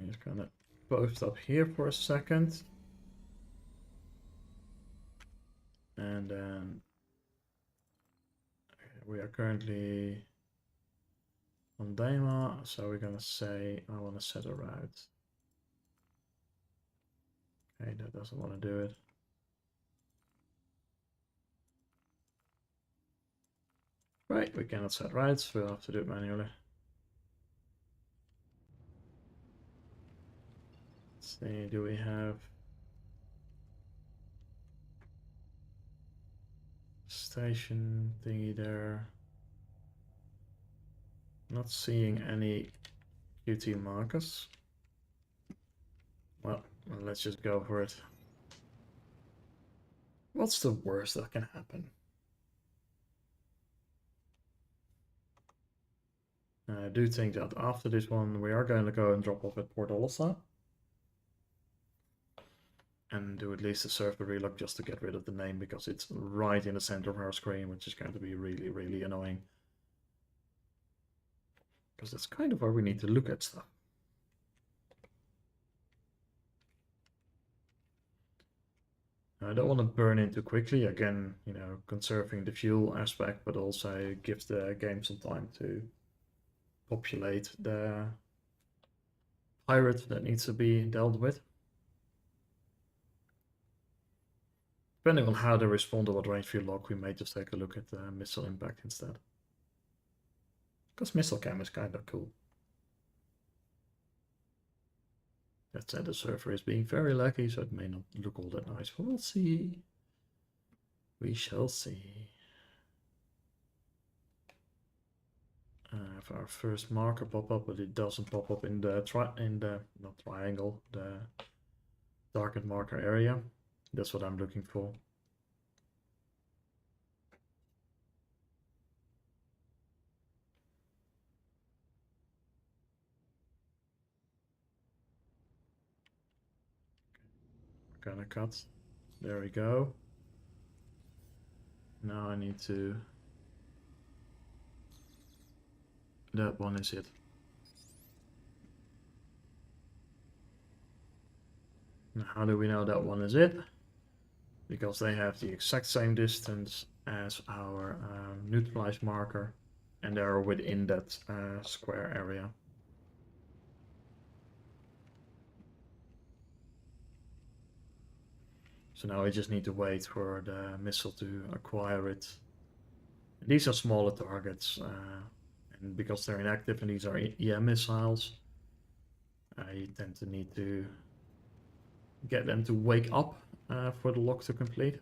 I'm just gonna post up here for a second. And then we are currently on Daima, so we're gonna say I want to set a route. Okay, that doesn't want to do it. Right, we cannot set routes, we'll have to do it manually. Let's see, do we have station thingy there? Not seeing any QT markers. Well, let's just go for it. What's the worst that can happen? I do think that after this one, we are going to go and drop off at Port Olasa. And do at least a server relog just to get rid of the name, because it's right in the center of our screen, which is going to be really, really annoying. Because that's kind of where we need to look at stuff. I don't want to burn in too quickly, again, you know, conserving the fuel aspect, but also give the game some time to populate the pirate that needs to be dealt with. Depending on how they respond to what range we lock, we may just take a look at the missile impact instead. Because missile cam is kind of cool. That said, the server is being very laggy, so it may not look all that nice, but we'll see. We shall see. Have our first marker pop up, but it doesn't pop up in the not triangle, the target marker area. That's what I'm looking for. We're gonna cut. There we go. Now I need to... That one is it. Now how do we know that one is it? Because they have the exact same distance as our neutralized marker, and they're within that square area. So now we just need to wait for the missile to acquire it. And these are smaller targets, and because they're inactive and these are EM missiles, I tend to need to get them to wake up for the lock to complete.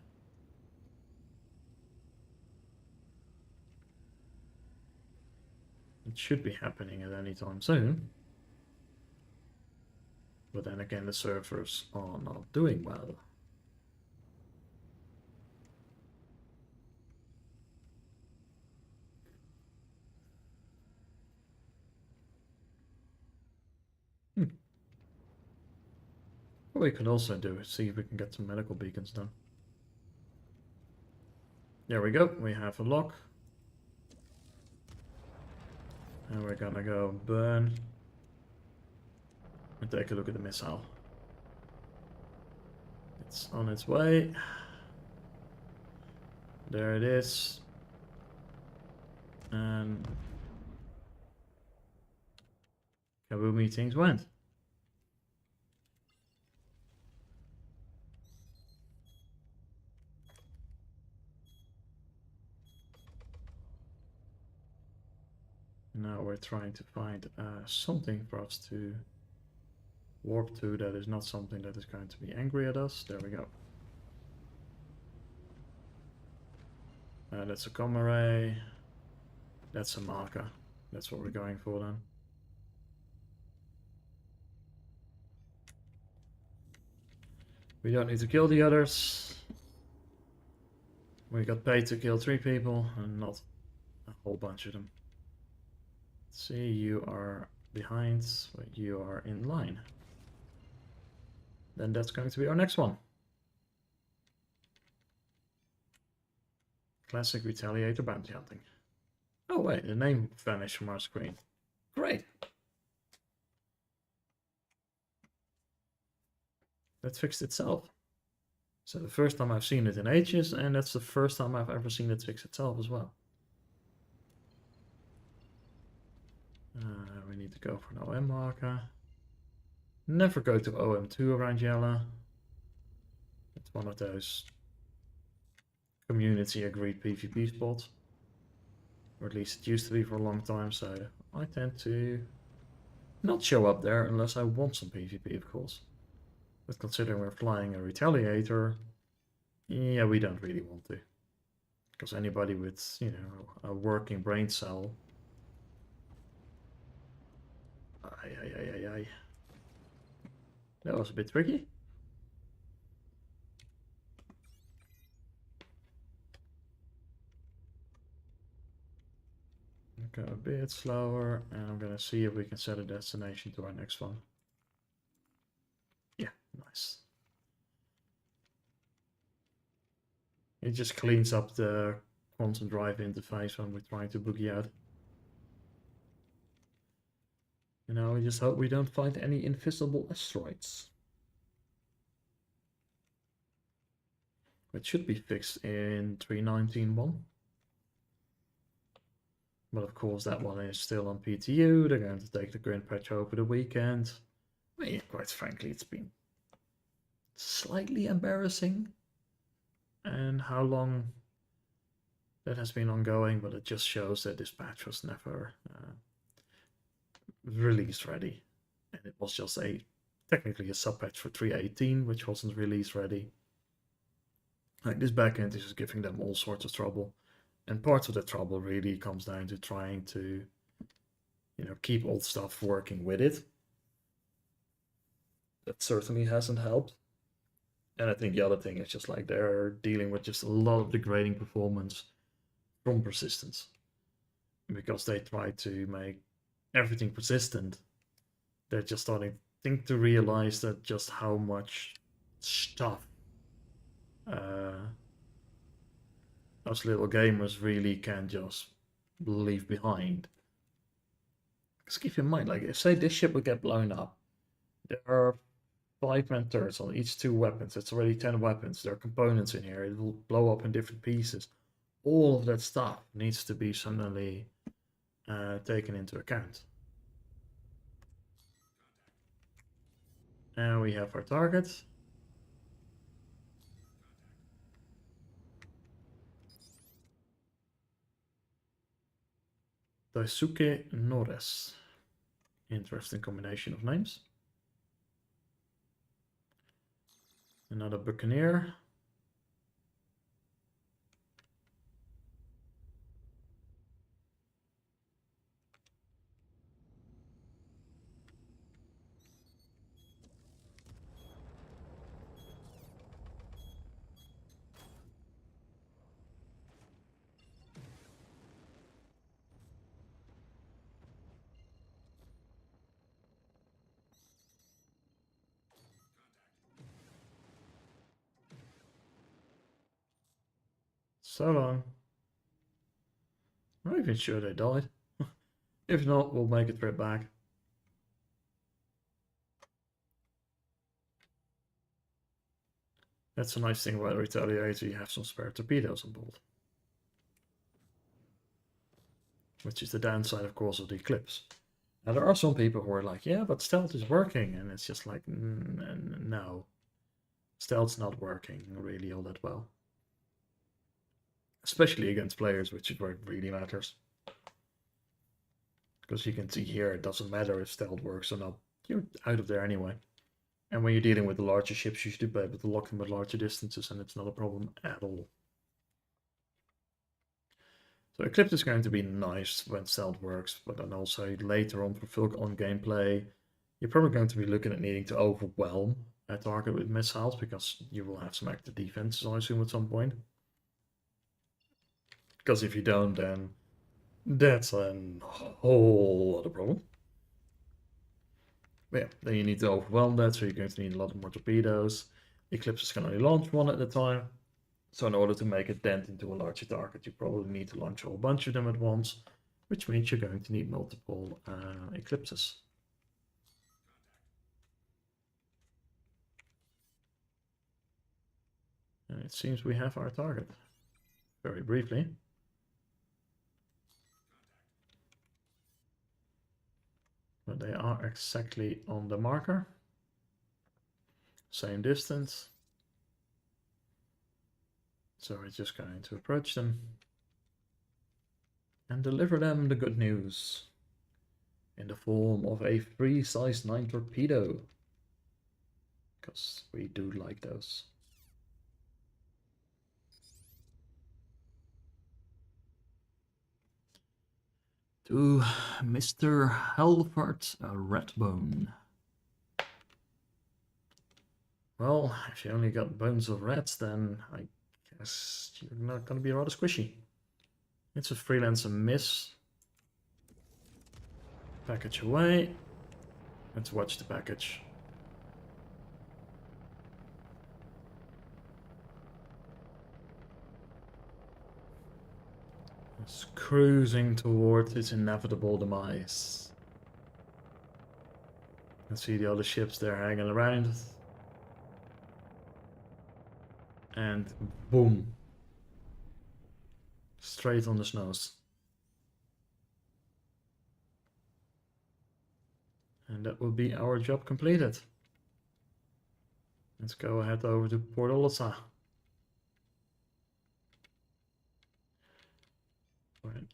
It should be happening at any time soon. But then again, the servers are not doing well. What we could also do is see if we can get some medical beacons done. There we go, we have a lock. And we're gonna go burn and take a look at the missile. It's on its way. There it is. And kaboomy things went. Now we're trying to find something for us to warp to that is not something that is going to be angry at us. There we go. That's a comm array. That's a marker. That's what we're going for then. We don't need to kill the others. We got paid to kill 3 people and not a whole bunch of them. See, you are behind, but you are in line. Then that's going to be our next one. Classic Retaliator bounty hunting. Oh wait, the name vanished from our screen. Great! That fixed itself. So the first time I've seen it in ages, and that's the first time I've ever seen it fix itself as well. We need to go for an OM marker. Never go to OM2 around Yella. It's one of those community agreed PvP spots. Or at least it used to be for a long time, so I tend to not show up there unless I want some PvP, of course. But considering we're flying a Retaliator, yeah, we don't really want to. Because anybody with, you know, a working brain cell... Aye. That was a bit tricky. Go a bit slower, and I'm gonna see if we can set a destination to our next one. Yeah, nice. It just cleans up the quantum drive interface when we're trying to boogie out. You know, we just hope we don't find any invisible asteroids. It should be fixed in 3.19.1. But of course, that one is still on PTU. They're going to take the current patch over the weekend. I mean, quite frankly, it's been slightly embarrassing. And how long that has been ongoing, but it just shows that this patch was never release ready. And it was just technically a sub-patch for 3.18, which wasn't release ready. Like, this backend is just giving them all sorts of trouble. And part of the trouble really comes down to trying to, keep old stuff working with it. That certainly hasn't helped. And I think the other thing is just like they're dealing with just a lot of degrading performance from persistence. Because they try to make everything persistent, they're just starting to realize that just how much stuff those little gamers really can just leave behind. Because keep in mind, like, if say this ship would get blown up, there are 5-man turrets on each 2 weapons. It's already 10 weapons. There are components in here. It will blow up in different pieces. All of that stuff needs to be suddenly taken into account. And we have our target. Daisuke Nores. Interesting combination of names. Another Buccaneer. So long. I'm not even sure they died. If not, we'll make a trip back. That's a nice thing about Retaliator, you have some spare torpedoes on board. Which is the downside, of course, of the Eclipse. Now, there are some people who are like, yeah, but stealth is working. And it's just like, no. Stealth's not working really all that well. Especially against players, which is where it really matters. Because you can see here, it doesn't matter if stealth works or not. You're out of there anyway. And when you're dealing with the larger ships, you should be able to lock them at larger distances, and it's not a problem at all. So Eclipse is going to be nice when stealth works, but then also later on for full-on gameplay, you're probably going to be looking at needing to overwhelm a target with missiles, because you will have some active defenses, I assume, at some point. Because if you don't, then that's a whole other problem. But yeah, then you need to overwhelm that, so you're going to need a lot more torpedoes. Eclipses can only launch one at a time. So in order to make a dent into a larger target, you probably need to launch a whole bunch of them at once, which means you're going to need multiple Eclipses. And it seems we have our target. Very briefly. But they are exactly on the marker. Same distance. So we're just going to approach them and deliver them the good news in the form of a free size 9 torpedo. Because we do like those. To Mr. Halford Redbone. Well, if you only got bones of rats, then I guess you're not going to be rather squishy. It's a freelancer miss. Package away. Let's watch the package. It's cruising towards its inevitable demise. You can see the other ships there hanging around. And boom. Straight on the nose. And that will be our job completed. Let's go ahead over to Port Olesa.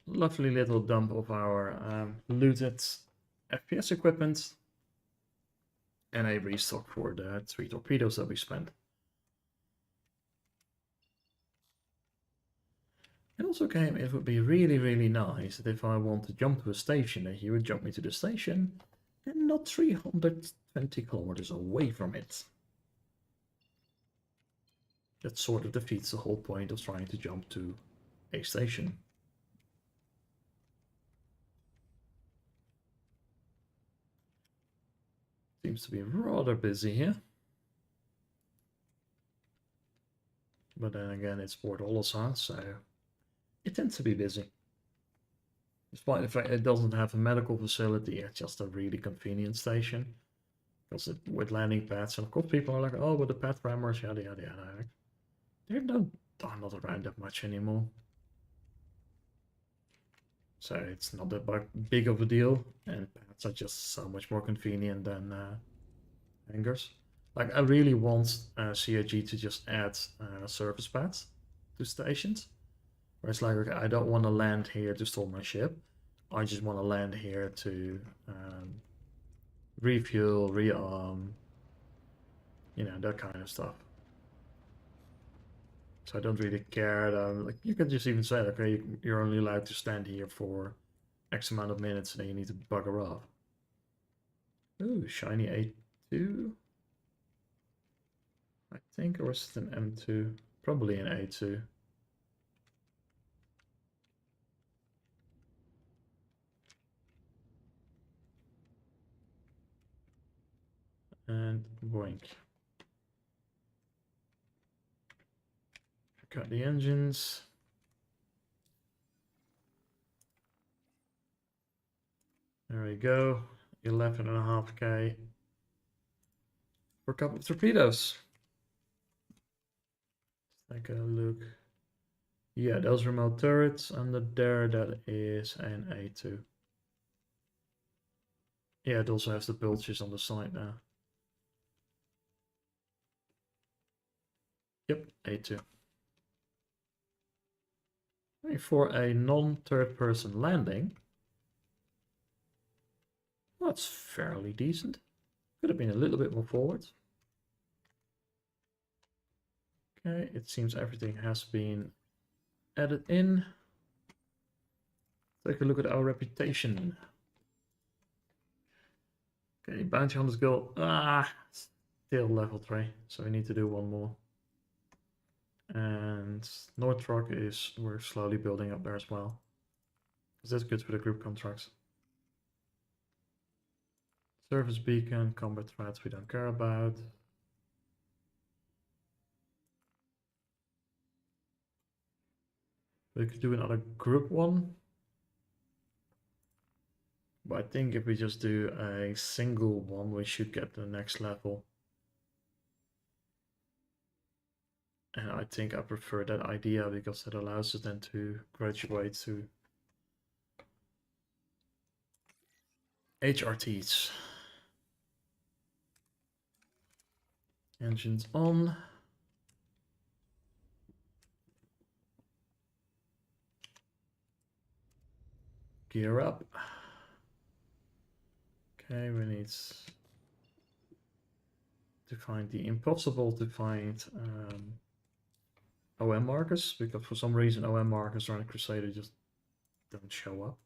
Lovely little dump of our looted FPS equipment. And a restock for the 3 torpedoes that we spent. It also came, it would be really nice that if I want to jump to a station, that you would jump me to the station and not 320 kilometers away from it. That sort of defeats the whole point of trying to jump to a station. Seems to be rather busy here. But then again, it's Port Olesa, so it tends to be busy. Despite the fact it doesn't have a medical facility, it's just a really convenient station. Because with landing pads, and of course people are like, oh, but the pad rammers, yada yada yada. They're not around that much anymore. So it's not that big of a deal, and pads are just so much more convenient than hangars. Like, I really want CIG to just add surface pads to stations. Where it's like, okay, I don't want to land here to store my ship. I just want to land here to refuel, rearm, you know, that kind of stuff. So I don't really care. Like, you can just even say, okay, you're only allowed to stand here for X amount of minutes, and then you need to bugger off. Ooh, shiny A2. I think, or is it an M2? Probably an A2. And boink. Cut the engines. There we go. 11.5K for a couple of torpedoes. Let's take a look. Yeah, those remote turrets under there, that is an A2. Yeah, it also has the bulges on the side now. Yep, A2. For a non-third person landing, that's fairly decent. Could have been a little bit more forward. Okay, it seems everything has been added in. Take a look at our reputation. Okay, bounty hunters go. Still level 3, so we need to do one more. And Northrog is, we're slowly building up there as well. Because that's good for the group contracts. Service beacon, combat threats we don't care about. We could do another group one. But I think if we just do a single one, we should get the next level. And I think I prefer that idea because it allows us then to graduate to HRTs. Engines on. Gear up. Okay, we need to find the impossible to find OM markers, because for some reason OM markers on a Crusader just don't show up.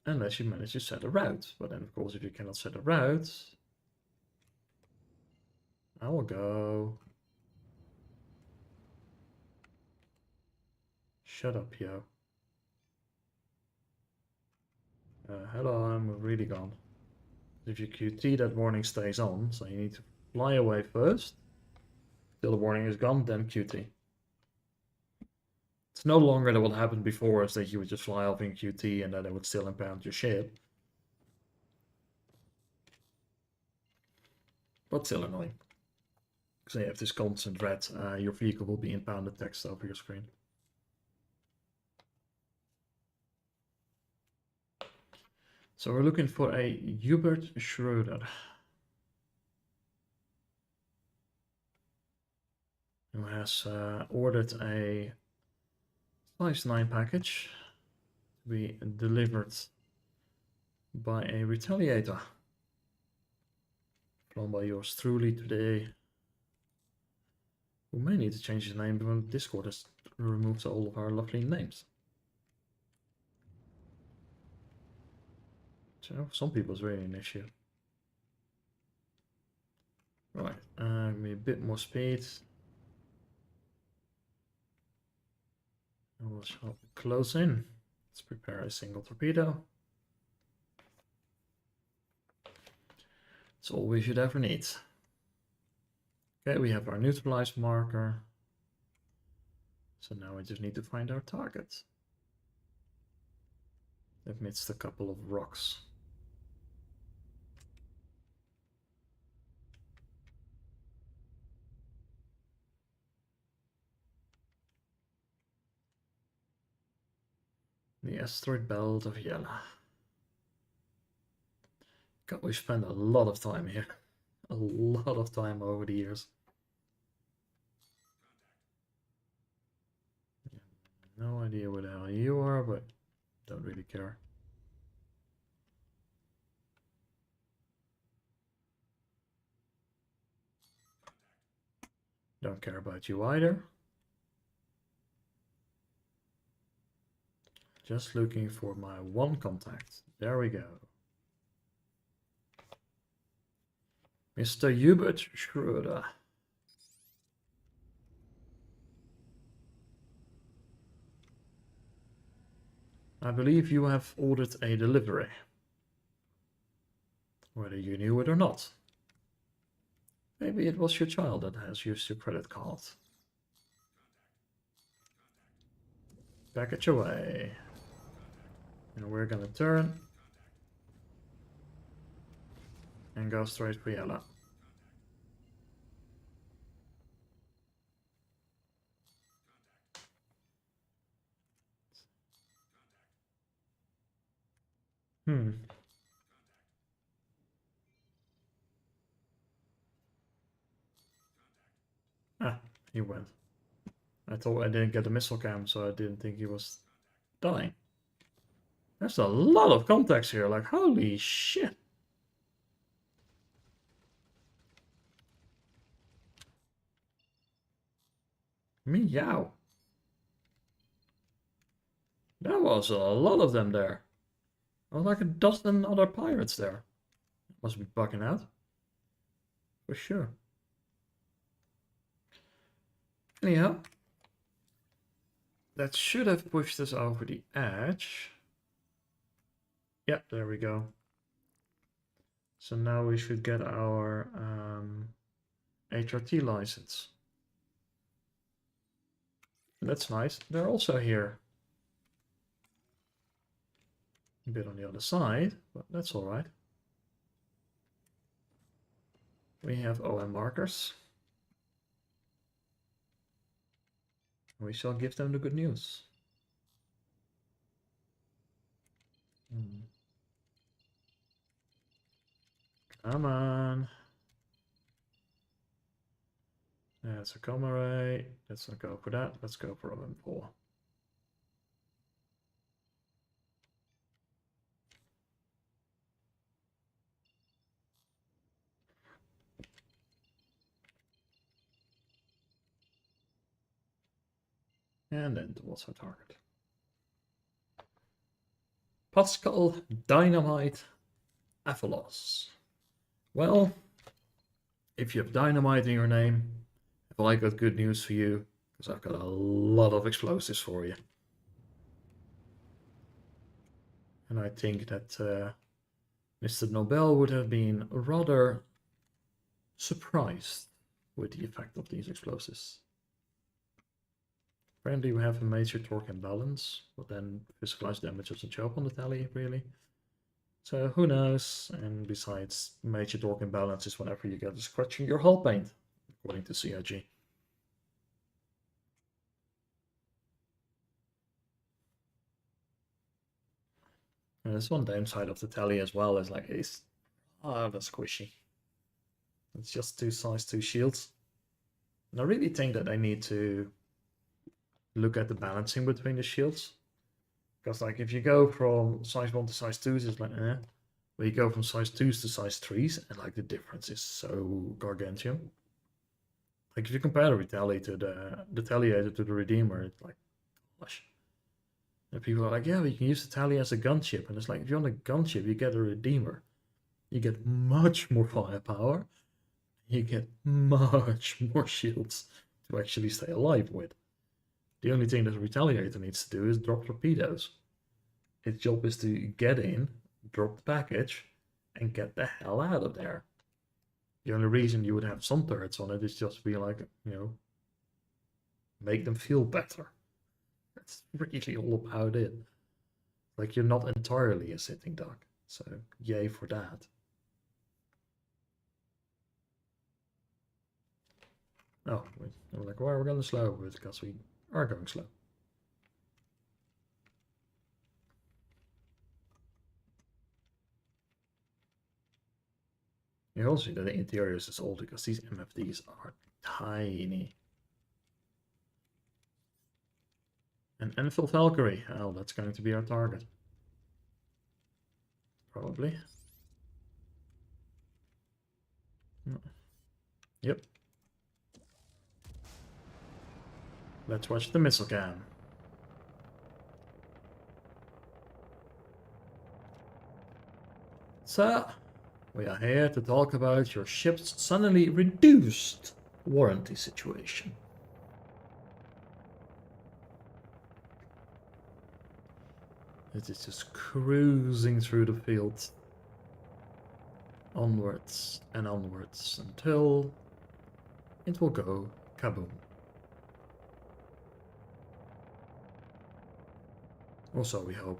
Unless you manage to set a route. But then of course if you cannot set a route, I will go. Shut up, yo. Hello, I'm really gone. If you QT, that warning stays on, so you need to fly away first. Till the warning is gone, then QT. It's no longer that what happened before is that you would just fly off in QT and then it would still impound your ship. But still annoying. Because you have this constant red, your vehicle will be impounded text over your screen. So we're looking for a Hubert Schroeder, who has ordered a size 9 package to be delivered by a retaliator. Flown by yours truly today. We may need to change his name when Discord has removed all of our lovely names. So some people it's really an issue. Right, give me a bit more speed. And we'll close in. Let's prepare a single torpedo. That's all we should ever need. Okay, we have our neutralized marker. So now we just need to find our target. Amidst a couple of rocks. The asteroid belt of Yella. God, we spent a lot of time here. A lot of time over the years. No idea where the hell you are, but don't really care. Don't care about you either. Just looking for my one contact. There we go. Mr. Hubert Schroeder. I believe you have ordered a delivery. Whether you knew it or not. Maybe it was your child that has used your credit card. Package away. And we're gonna turn. And go straight for Yella. Ah, he went. I thought I didn't get the missile cam, so I didn't think he was dying. There's a lot of contacts here, like holy shit. Meow. There was a lot of them there. There was like a dozen other pirates there. Must be bugging out. For sure. Anyhow. That should have pushed us over the edge. Yeah, there we go. So now we should get our HRT license. That's nice. They're also here. A bit on the other side, but that's all right. We have OM markers. We shall give them the good news. Come on. That's a gamma ray. Let's not go for that. Let's go for OM4. And then towards our target. Pascal Dynamite Aphelos. Well, if you have dynamite in your name, have I got good news for you, because I've got a lot of explosives for you. And I think that Mr. Nobel would have been rather surprised with the effect of these explosives. Apparently we have a major torque imbalance, but then physicalized damage doesn't show up on the tally, really. So who knows? And besides, major torque imbalance is whenever you get a scratch in your hull paint, according to CIG. And there's one downside of the tally as well, is like it's rather squishy. It's just 2 size 2 shields. And I really think that I need to look at the balancing between the shields. Because like if you go from size 1 to size 2s, it's like but you go from size 2s to size 3s, and like the difference is so gargantuan. Like if you compare the Retaliator to the Redeemer, it's like, gosh. And people are like, yeah, but you can use the Tally as a gunship. And it's like, if you're on a gunship, you get a Redeemer. You get much more firepower. You get much more shields to actually stay alive with. The only thing that the Retaliator needs to do is drop torpedoes. Its job is to get in, drop the package, and get the hell out of there. The only reason you would have some turrets on it is just to be like, make them feel better. That's really all about it. Like, you're not entirely a sitting duck. So, yay for that. Oh, we're like, why are we going slow? Because we are going slow. You also see that the interiors is old because these MFDs are tiny. An Enfield Valkyrie. Oh, that's going to be our target. Probably. Yep. Let's watch the missile cam. So, we are here to talk about your ship's suddenly reduced warranty situation. It is just cruising through the field, onwards and onwards, until it will go kaboom. Or so we hope.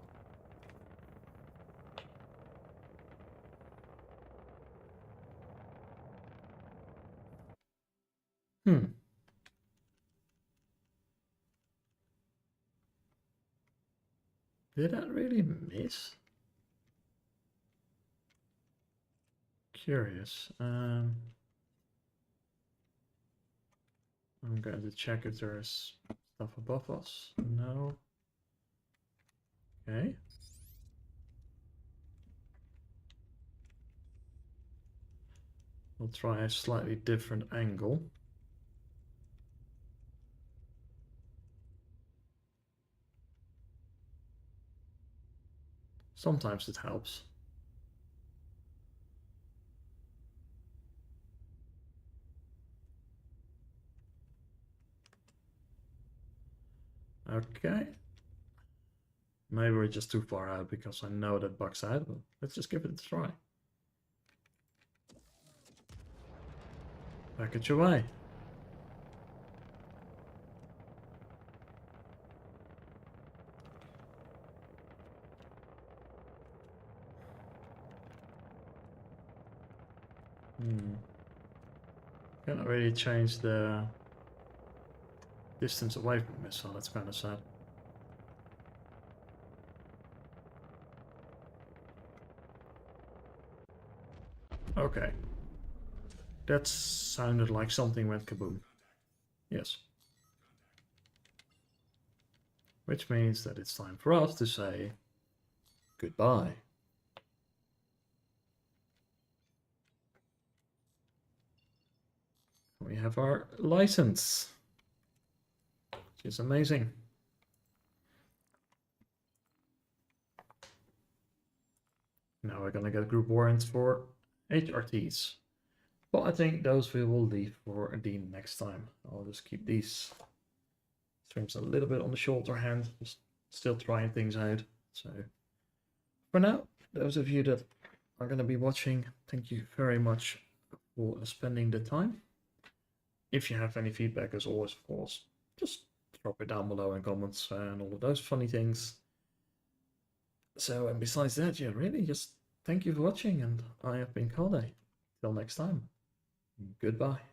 Did that really miss? Curious. I'm going to check if there's stuff above us. No. Okay. We'll try a slightly different angle. Sometimes it helps. Okay. Maybe we're just too far out because I know that bugs out, but let's just give it a try. Package away. Cannot really change the distance away from this, so that's kind of sad. Okay. That sounded like something went kaboom. Yes. Which means that it's time for us to say goodbye. We have our license, which is amazing. Now we're gonna get group warrants for HRTs. But I think those we will leave for the next time. I'll just keep these streams a little bit on the shorter hand, just still trying things out. So for now, those of you that are going to be watching, thank you very much for spending the time. If you have any feedback, as always, of course, just drop it down below in comments and all of those funny things. So, and besides that, yeah, really just thank you for watching, and I have been Kade. Till next time, goodbye.